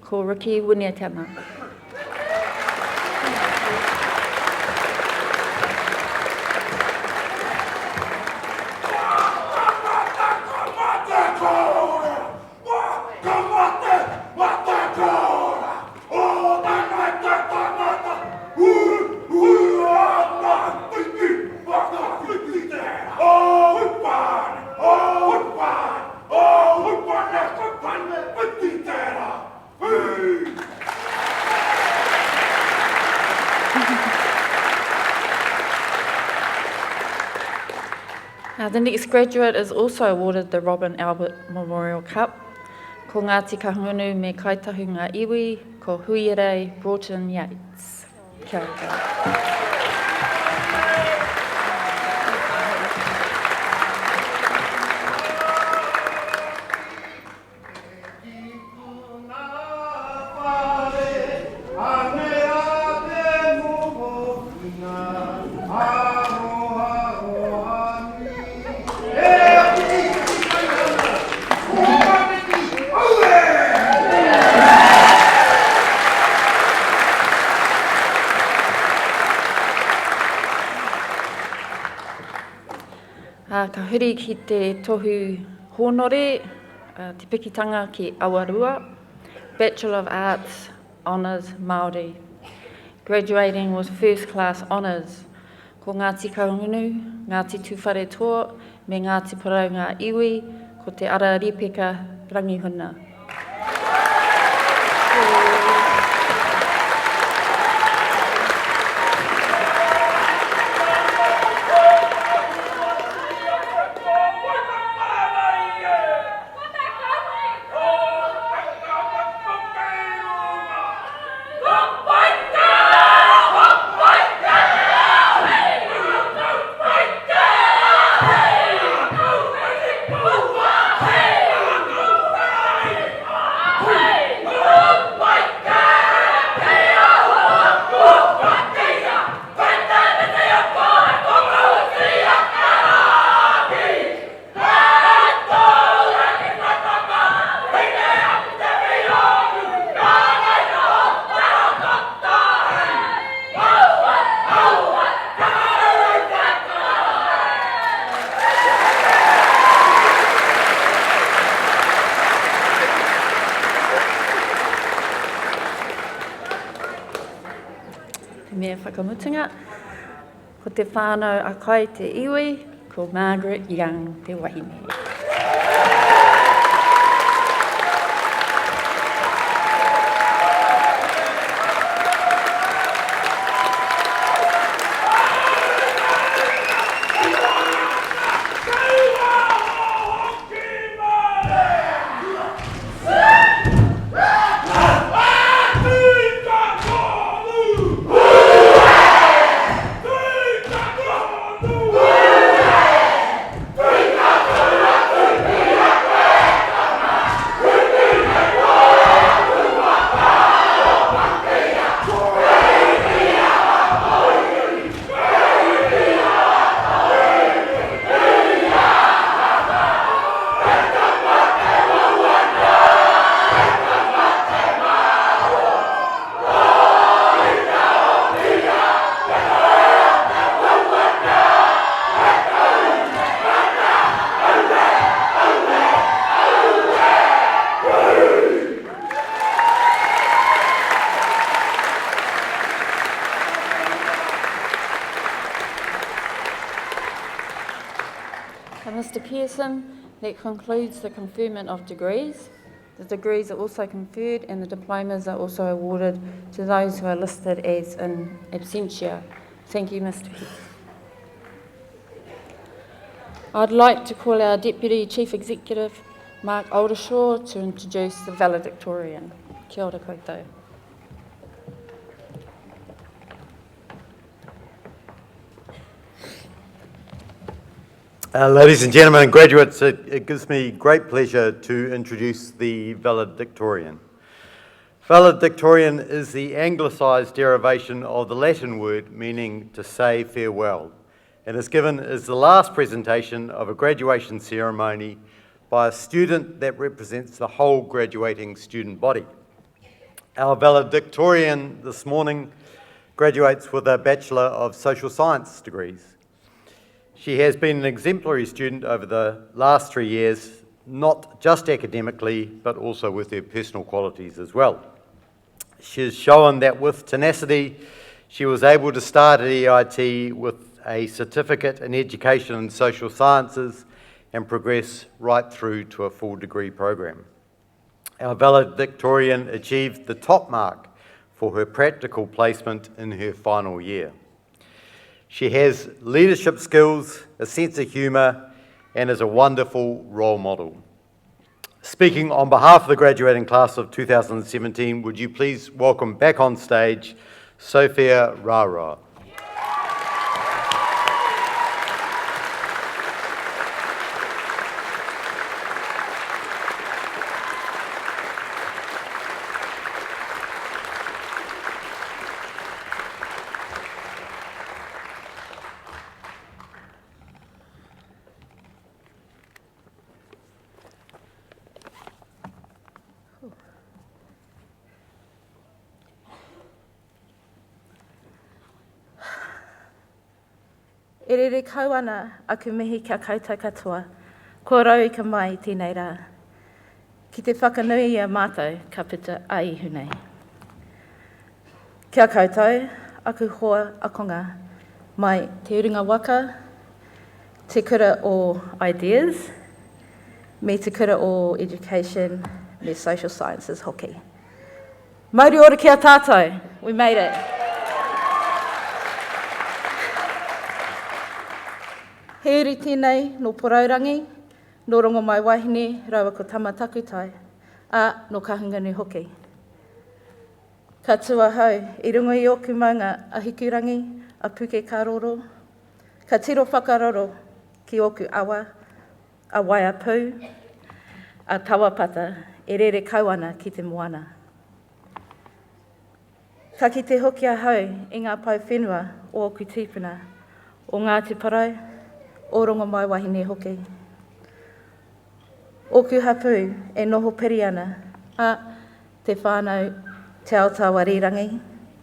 ko Riki Winiatana. The next graduate is also awarded the Robin Albert Memorial Cup. Ko Ngāti Kahungunu me Kaitahu ngā iwi, ko Huirei Broughton Yates. Kia ora. Ka huri ki te tohu honore, te pikitanga ki Awarua, Bachelor of Arts, Honours Māori. Graduating with first class honours. Ko Ngāti Kahungunu, Ngāti Tuwhare Toa, me Ngāti Porau ngā iwi, ko te ara ripeka rangihuna. Me whakamutunga, ko te whānau a kai te iwi, ko Margaret Young te wahine. Mr. Pearson, that concludes the conferment of degrees. The degrees are also conferred and the diplomas are also awarded to those who are listed as in absentia. Thank you, Mr. Heath. I'd like to call our Deputy Chief Executive, Mark Oldershaw, to introduce the Valedictorian. Kia ora koutou. Ladies and gentlemen, graduates, it gives me great pleasure to introduce the Valedictorian. Valedictorian is the anglicised derivation of the Latin word meaning to say farewell. and is given as the last presentation of a graduation ceremony by a student that represents the whole graduating student body. Our valedictorian this morning graduates with a Bachelor of Social Science degrees. She has been an exemplary student over the last 3 years, not just academically, but also with her personal qualities as well. She has shown that with tenacity, she was able to start at EIT with a certificate in education and social sciences and progress right through to a full degree program. Our valedictorian achieved the top mark for her practical placement in her final year. She has leadership skills, a sense of humour, and is a wonderful role model. Speaking on behalf of the graduating class of 2017, would you please welcome back on stage Sophia Rara. E rere kauana aku mihi kia koutou katoa, ko rau ka mai tēnei rā. Ki te whakanui a mātou ka pita ai hunei. Kia koutou, aku hoa akonga mai te uringa waka, te kura o ideas, me te kura o education, me social sciences hoki. Mauri ora kia tātou, we made it. He uri tēnei no poraurangi, no rongo mai wahine, rawa ko tama takutai, a no kahunganu hoki. Ka tua hau, I rungo I oku maunga a hikurangi, a puke karoro, ka tiro whakaroro ki oku awa, a waia pū, a tawapata, e rere kauana ki te moana. Ka ki te hoki a hau I ngā pau whenua o oku tīpuna, o ngā te parau, o rongo mai wahine hoki. Oku hapu e noho piri ana, a te whānau te aotawa rirangi,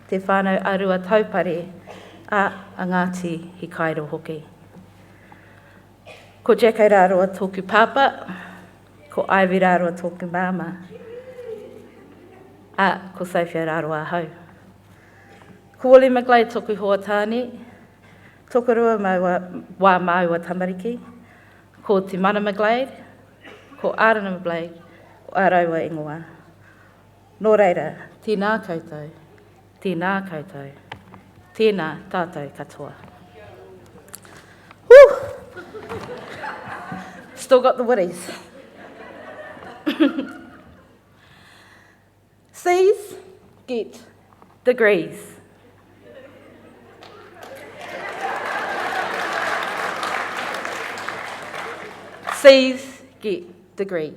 te whānau arua taupare, a Ngāti hi kairo hoki. Ko Jacko rāroa tōku pāpa, ko Ivy rāroa tōku māma, a ko Sophia rāroa hau. Ko Willie McGlade tōku hoa tāne, tōku rua wā māua tamariki, ko Te Mana McGlade, ko Arana McGlade, ko Araua Ingoa. Nō reira, tēnā koutou, tēnā koutou, tēnā tātou katoa. Woo! Still got the worries. C's get degrees. C's get degrees.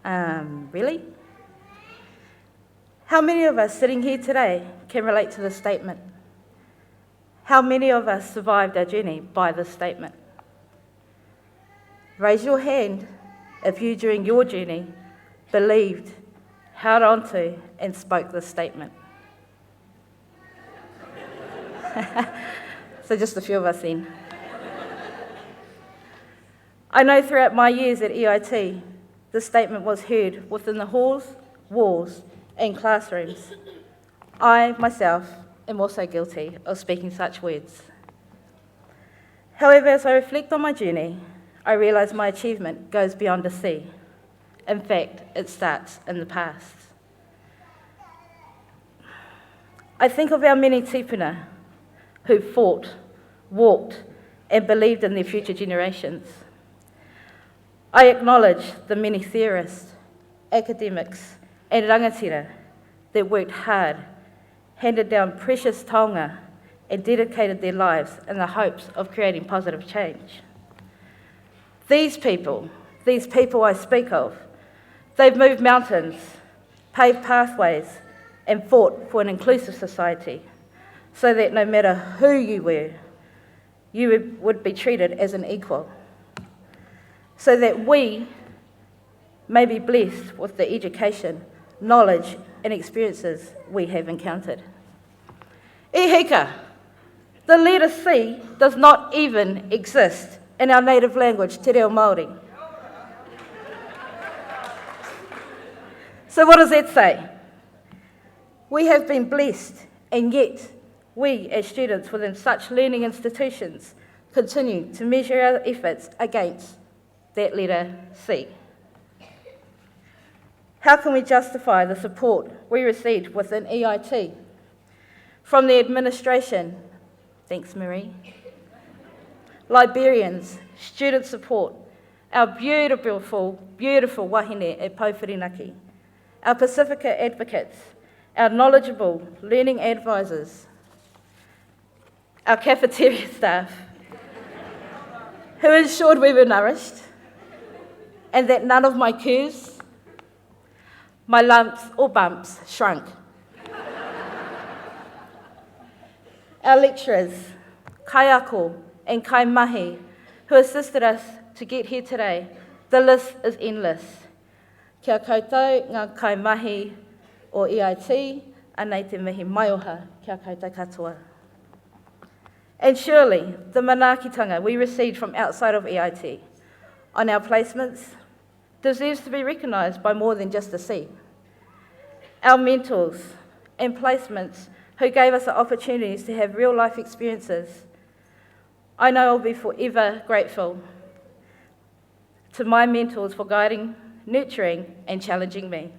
Really? How many of us sitting here today can relate to this statement? How many of us survived our journey by this statement? Raise your hand if you, during your journey, believed, held on to, and spoke this statement. So just a few of us then. I know throughout my years at EIT, this statement was heard within the halls, walls, and classrooms. I, myself, am also guilty of speaking such words. However, as I reflect on my journey, I realise my achievement goes beyond a C. In fact, it starts in the past. I think of our many tipuna who fought, walked, and believed in their future generations. I acknowledge the many theorists, academics, and rangatira that worked hard, handed down precious taonga, and dedicated their lives in the hopes of creating positive change. These people I speak of, they've moved mountains, paved pathways, and fought for an inclusive society so that no matter who you were, you would be treated as an equal, so that we may be blessed with the education, knowledge, and experiences we have encountered. E hika, the letter C does not even exist in our native language, te reo Māori. So what does that say? We have been blessed, and yet we as students within such learning institutions continue to measure our efforts against that letter C. How can we justify the support we received within EIT from the administration? Thanks, Marie. Librarians, student support, our beautiful, beautiful wahine at Pauwhirinaki, our Pacifica advocates, our knowledgeable learning advisors, our cafeteria staff, who ensured we were nourished, and that none of my curves, my lumps or bumps shrunk. Our lecturers, kai ako and kai mahi, who assisted us to get here today. The list is endless. Kia koutou ngā kai mahi o EIT, anei te mihi maioha kia koutou katoa. And surely, the manaakitanga we received from outside of EIT on our placements deserves to be recognised by more than just a C. Our mentors and placements who gave us the opportunities to have real-life experiences, I know I'll be forever grateful to my mentors for guiding, nurturing and challenging me.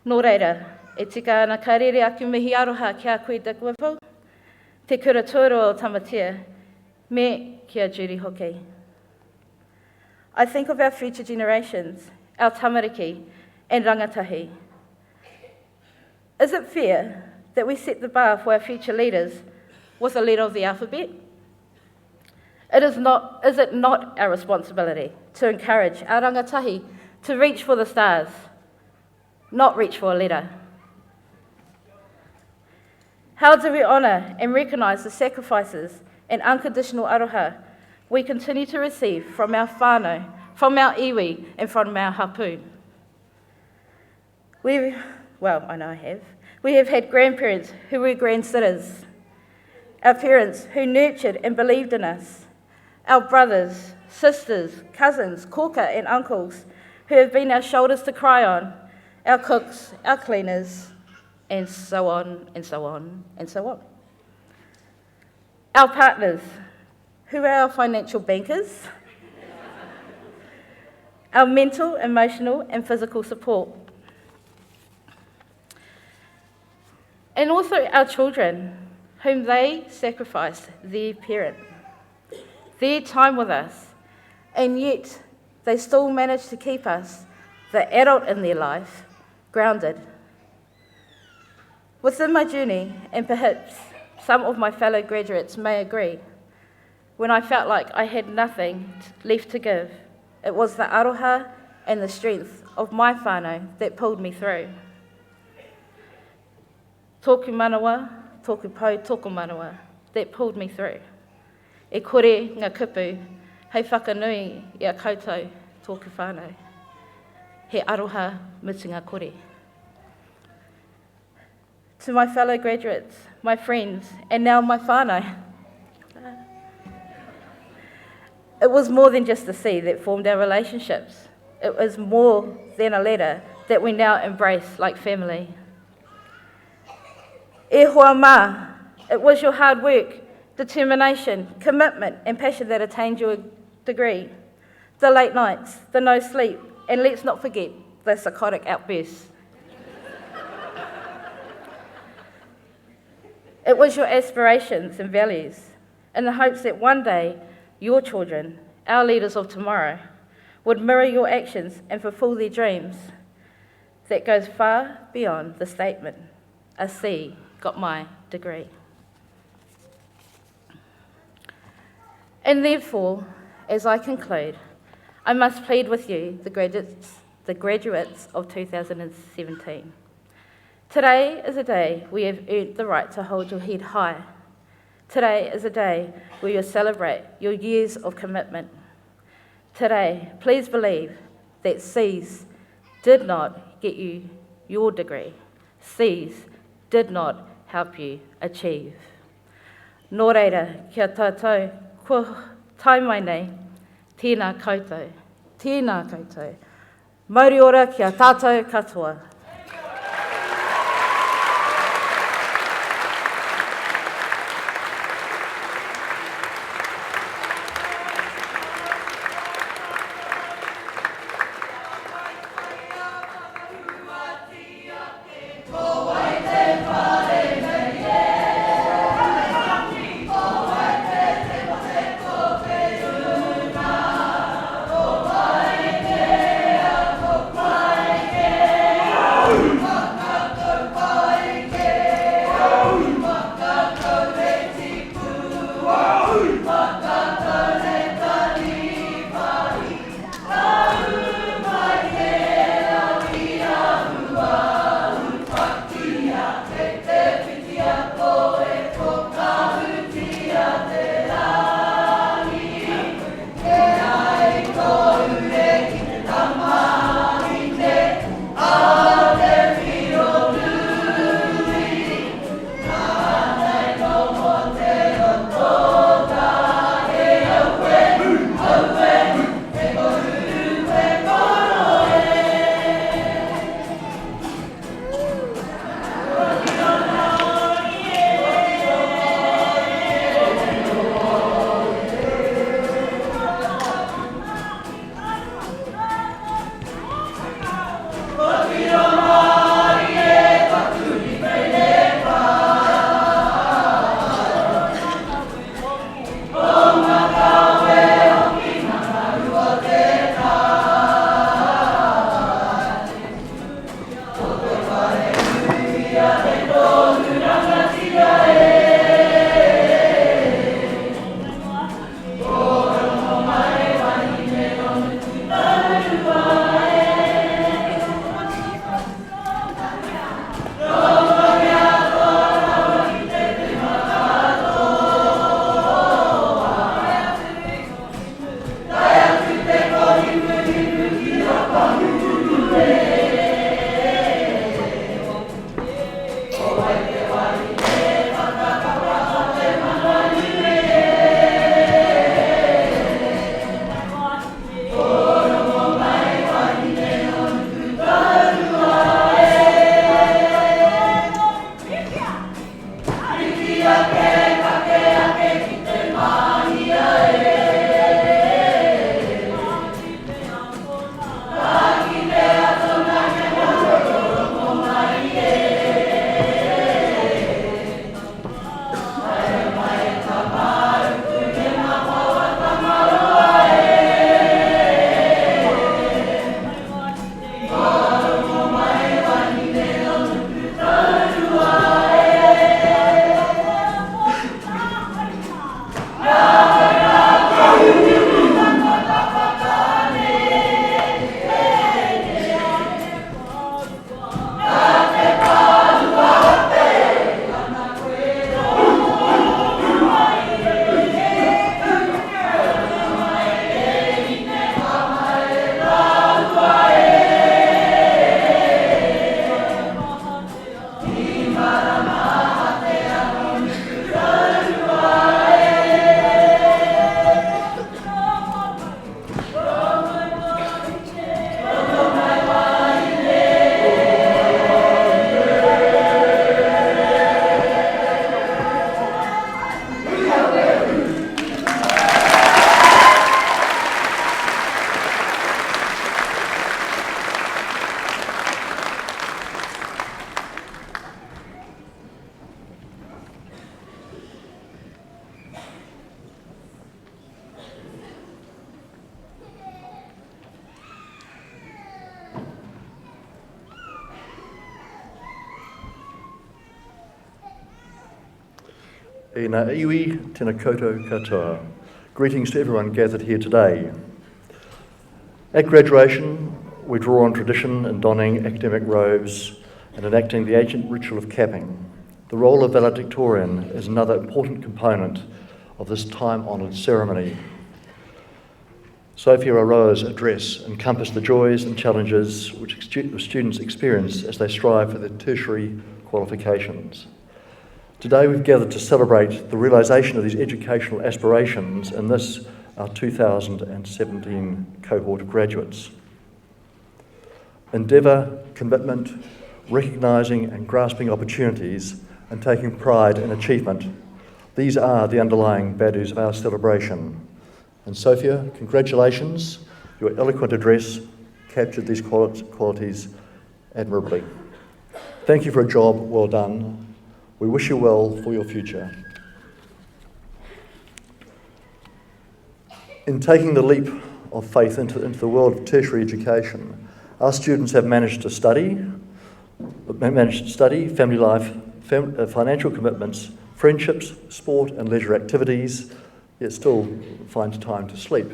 Nō reira, e tika ana ka rere aku mihi aroha kia koe Dikwapu, te kura tuaro o tamatia, me kia Judy Hawke. I think of our future generations, our tamariki and rangatahi. Is it fair that we set the bar for our future leaders with a letter of the alphabet? Is it not our responsibility to encourage our rangatahi to reach for the stars, not reach for a letter? How do we honour and recognise the sacrifices and unconditional aroha we continue to receive from our whānau, from our iwi, and from our hapu? I know I have. We have had grandparents who were grandsitters, our parents who nurtured and believed in us, our brothers, sisters, cousins, koka and uncles who have been our shoulders to cry on, our cooks, our cleaners, and so on, and so on, and so on. Our partners, who are our financial bankers, our mental, emotional, and physical support. And also our children, whom they sacrificed their parent, their time with us, and yet they still managed to keep us, the adult in their life, grounded. Within my journey, and perhaps some of my fellow graduates may agree, when I felt like I had nothing left to give, it was the aroha and the strength of my whānau that pulled me through. Tōku manawa, tōku pau, tōku manawa, that pulled me through. E kore ngā kupu, hei whakanui i a koutou tōku whānau. He aroha mutu ngā kore. To my fellow graduates, my friends, and now my whānau, it was more than just a C that formed our relationships. It was more than a letter that we now embrace like family. E hoa mā, it was your hard work, determination, commitment, and passion that attained your degree. The late nights, the no sleep, and let's not forget the psychotic outbursts. It was your aspirations and values, in the hopes that one day your children, our leaders of tomorrow, would mirror your actions and fulfill their dreams. That goes far beyond the statement, a C got my degree. And therefore, as I conclude, I must plead with you, the graduates of 2017. Today is a day we have earned the right to hold your head high, Today is a day where you celebrate your years of commitment. Today, please believe that C's did not get you your degree. C's did not help you achieve. Nō reira, kia tātou, kua tai mai nei, tēnā koutou, tēnā koutou. Mauri ora kia tātou katoa. E ngā iwi, tēnā koutou katoa. Greetings to everyone gathered here today. At graduation, we draw on tradition in donning academic robes and enacting the ancient ritual of capping The role of valedictorian is another important component of this time-honoured ceremony. Sophia Aroa's address encompassed the joys and challenges which students experience as they strive for their tertiary qualifications. Today we've gathered to celebrate the realisation of these educational aspirations in this, our 2017 cohort of graduates. Endeavour, commitment, recognising and grasping opportunities and taking pride in achievement, these are the underlying values of our celebration. And Sophia, congratulations. Your eloquent address captured these qualities admirably. Thank you for a job well done. We wish you well for your future. In taking the leap of faith into the world of tertiary education, our students have managed to study, family life, financial commitments, friendships, sport and leisure activities, yet still find time to sleep.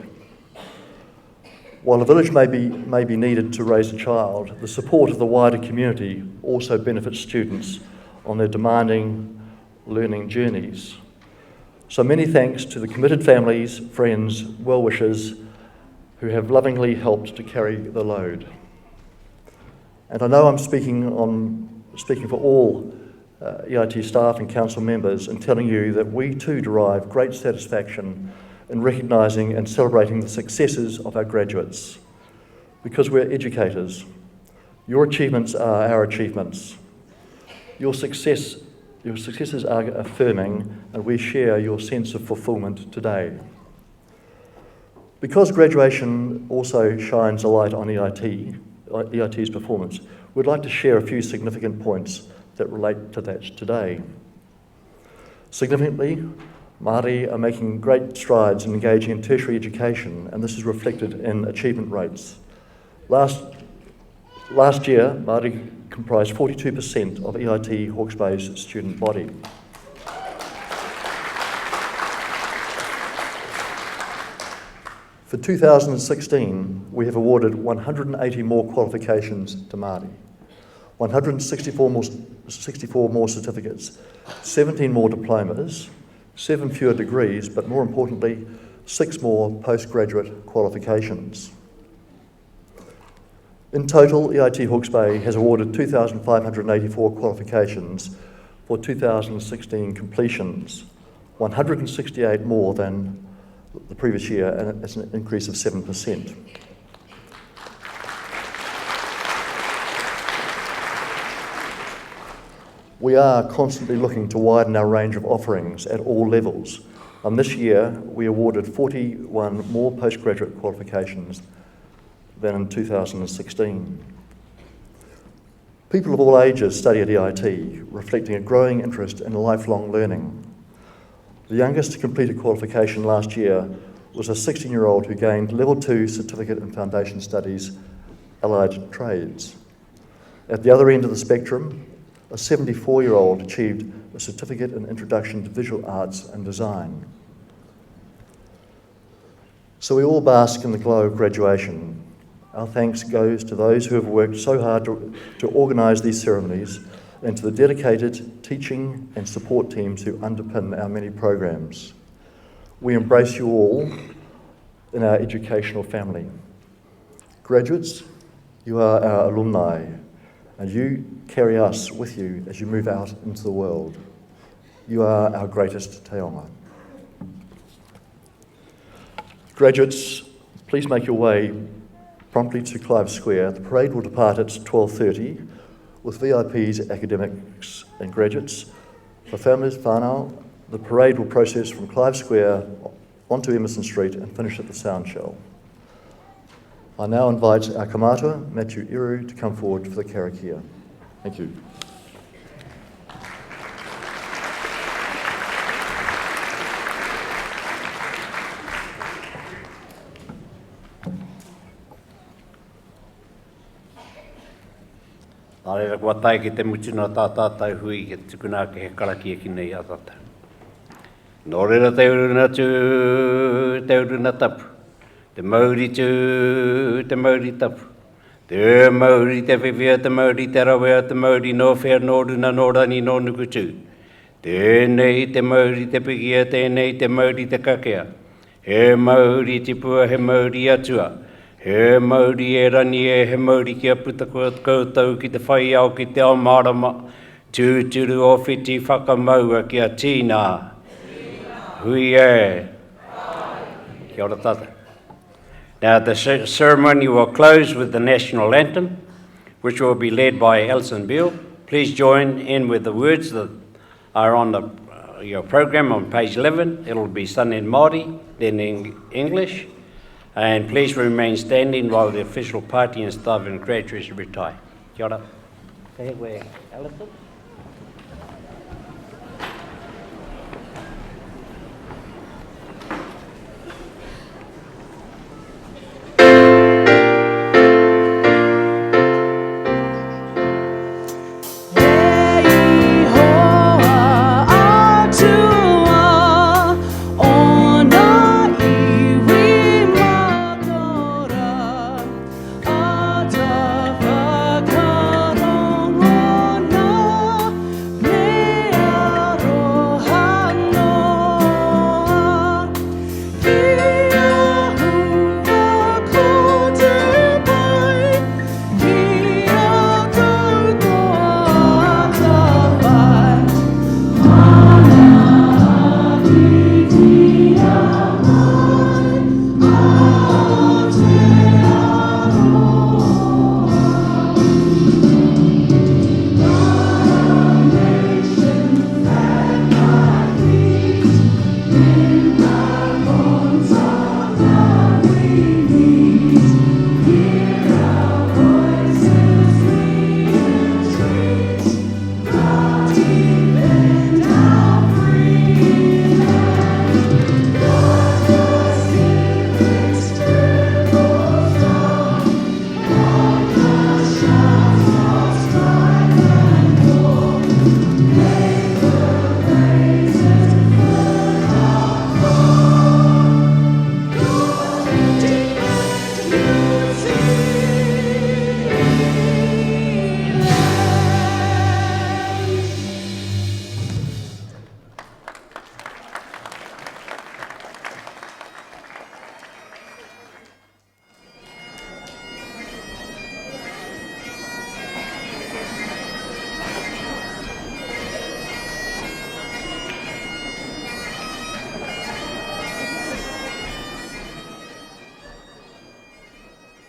While a village may be needed to raise a child, the support of the wider community also benefits students on their demanding learning journeys. So many thanks to the committed families, friends, well-wishers who have lovingly helped to carry the load. And I know I'm speaking for all EIT staff and council members in telling you that we too derive great satisfaction in recognising and celebrating the successes of our graduates. Because we're educators, your achievements are our achievements. Your successes are affirming, and we share your sense of fulfilment today. Because graduation also shines a light on EIT's performance, we'd like to share a few significant points that relate to that today. Significantly, Māori are making great strides in engaging in tertiary education, and this is reflected in achievement rates. Last year, Māori comprised 42% of EIT Hawke's Bay's student body. For 2016, we have awarded 180 more qualifications to Māori, 164 more certificates, 17 more diplomas, 7 fewer degrees, but more importantly, 6 more postgraduate qualifications. In total, EIT Hawke's Bay has awarded 2,584 qualifications for 2016 completions, 168 more than the previous year, and it's an increase of 7%. We are constantly looking to widen our range of offerings at all levels. This year, we awarded 41 more postgraduate qualifications than in 2016. People of all ages study at EIT, reflecting a growing interest in lifelong learning. The youngest to complete a qualification last year was a 16-year-old who gained Level 2 Certificate in Foundation Studies, Allied Trades. At the other end of the spectrum, a 74-year-old achieved a Certificate in Introduction to Visual Arts and Design. So we all bask in the glow of graduation. Our thanks goes to those who have worked so hard to organise these ceremonies and to the dedicated teaching and support teams who underpin our many programs. We embrace you all in our educational family. Graduates, you are our alumni, and you carry us with you as you move out into the world. You are our greatest te onga. Graduates, please make your way promptly to Clive Square. The parade will depart at 12:30 with VIPs, academics and graduates. For families, whānau, the parade will process from Clive Square onto Emerson Street and finish at the Sound Shell. I now invite our kamatua, Matthew Iru, to come forward for the karakia. Thank you. Arera kua tai ki te mutina tātātai hui ki te tukuna ke he karakia ki nei a tata. Nō rera te uruna tū, te uruna tapu. Te mauri tū, te mauri tapu. Te mauri te whiwhia, te mauri te rawea, te mauri nō whea, nō runa, nō rani, nō nuku tū. Tēnei te mauri te pikia, tēnei te mauri te kakea. He mauri tipua, he mauri atua. He mauri e rani e, he mauri kia puta koutou ki te whai au ki te ao marama. Tūturu o whiti whakamaua kia tīnā. Hui e. Kia ora tata. Now the ceremony will close with the national anthem, which will be led by Alison Beale. Please join in with the words that are on your program on page 11. It'll be sung in Māori, then in English. And please remain standing while the official party and staff and graduates retire. Kia ora. Te he koe, Alison.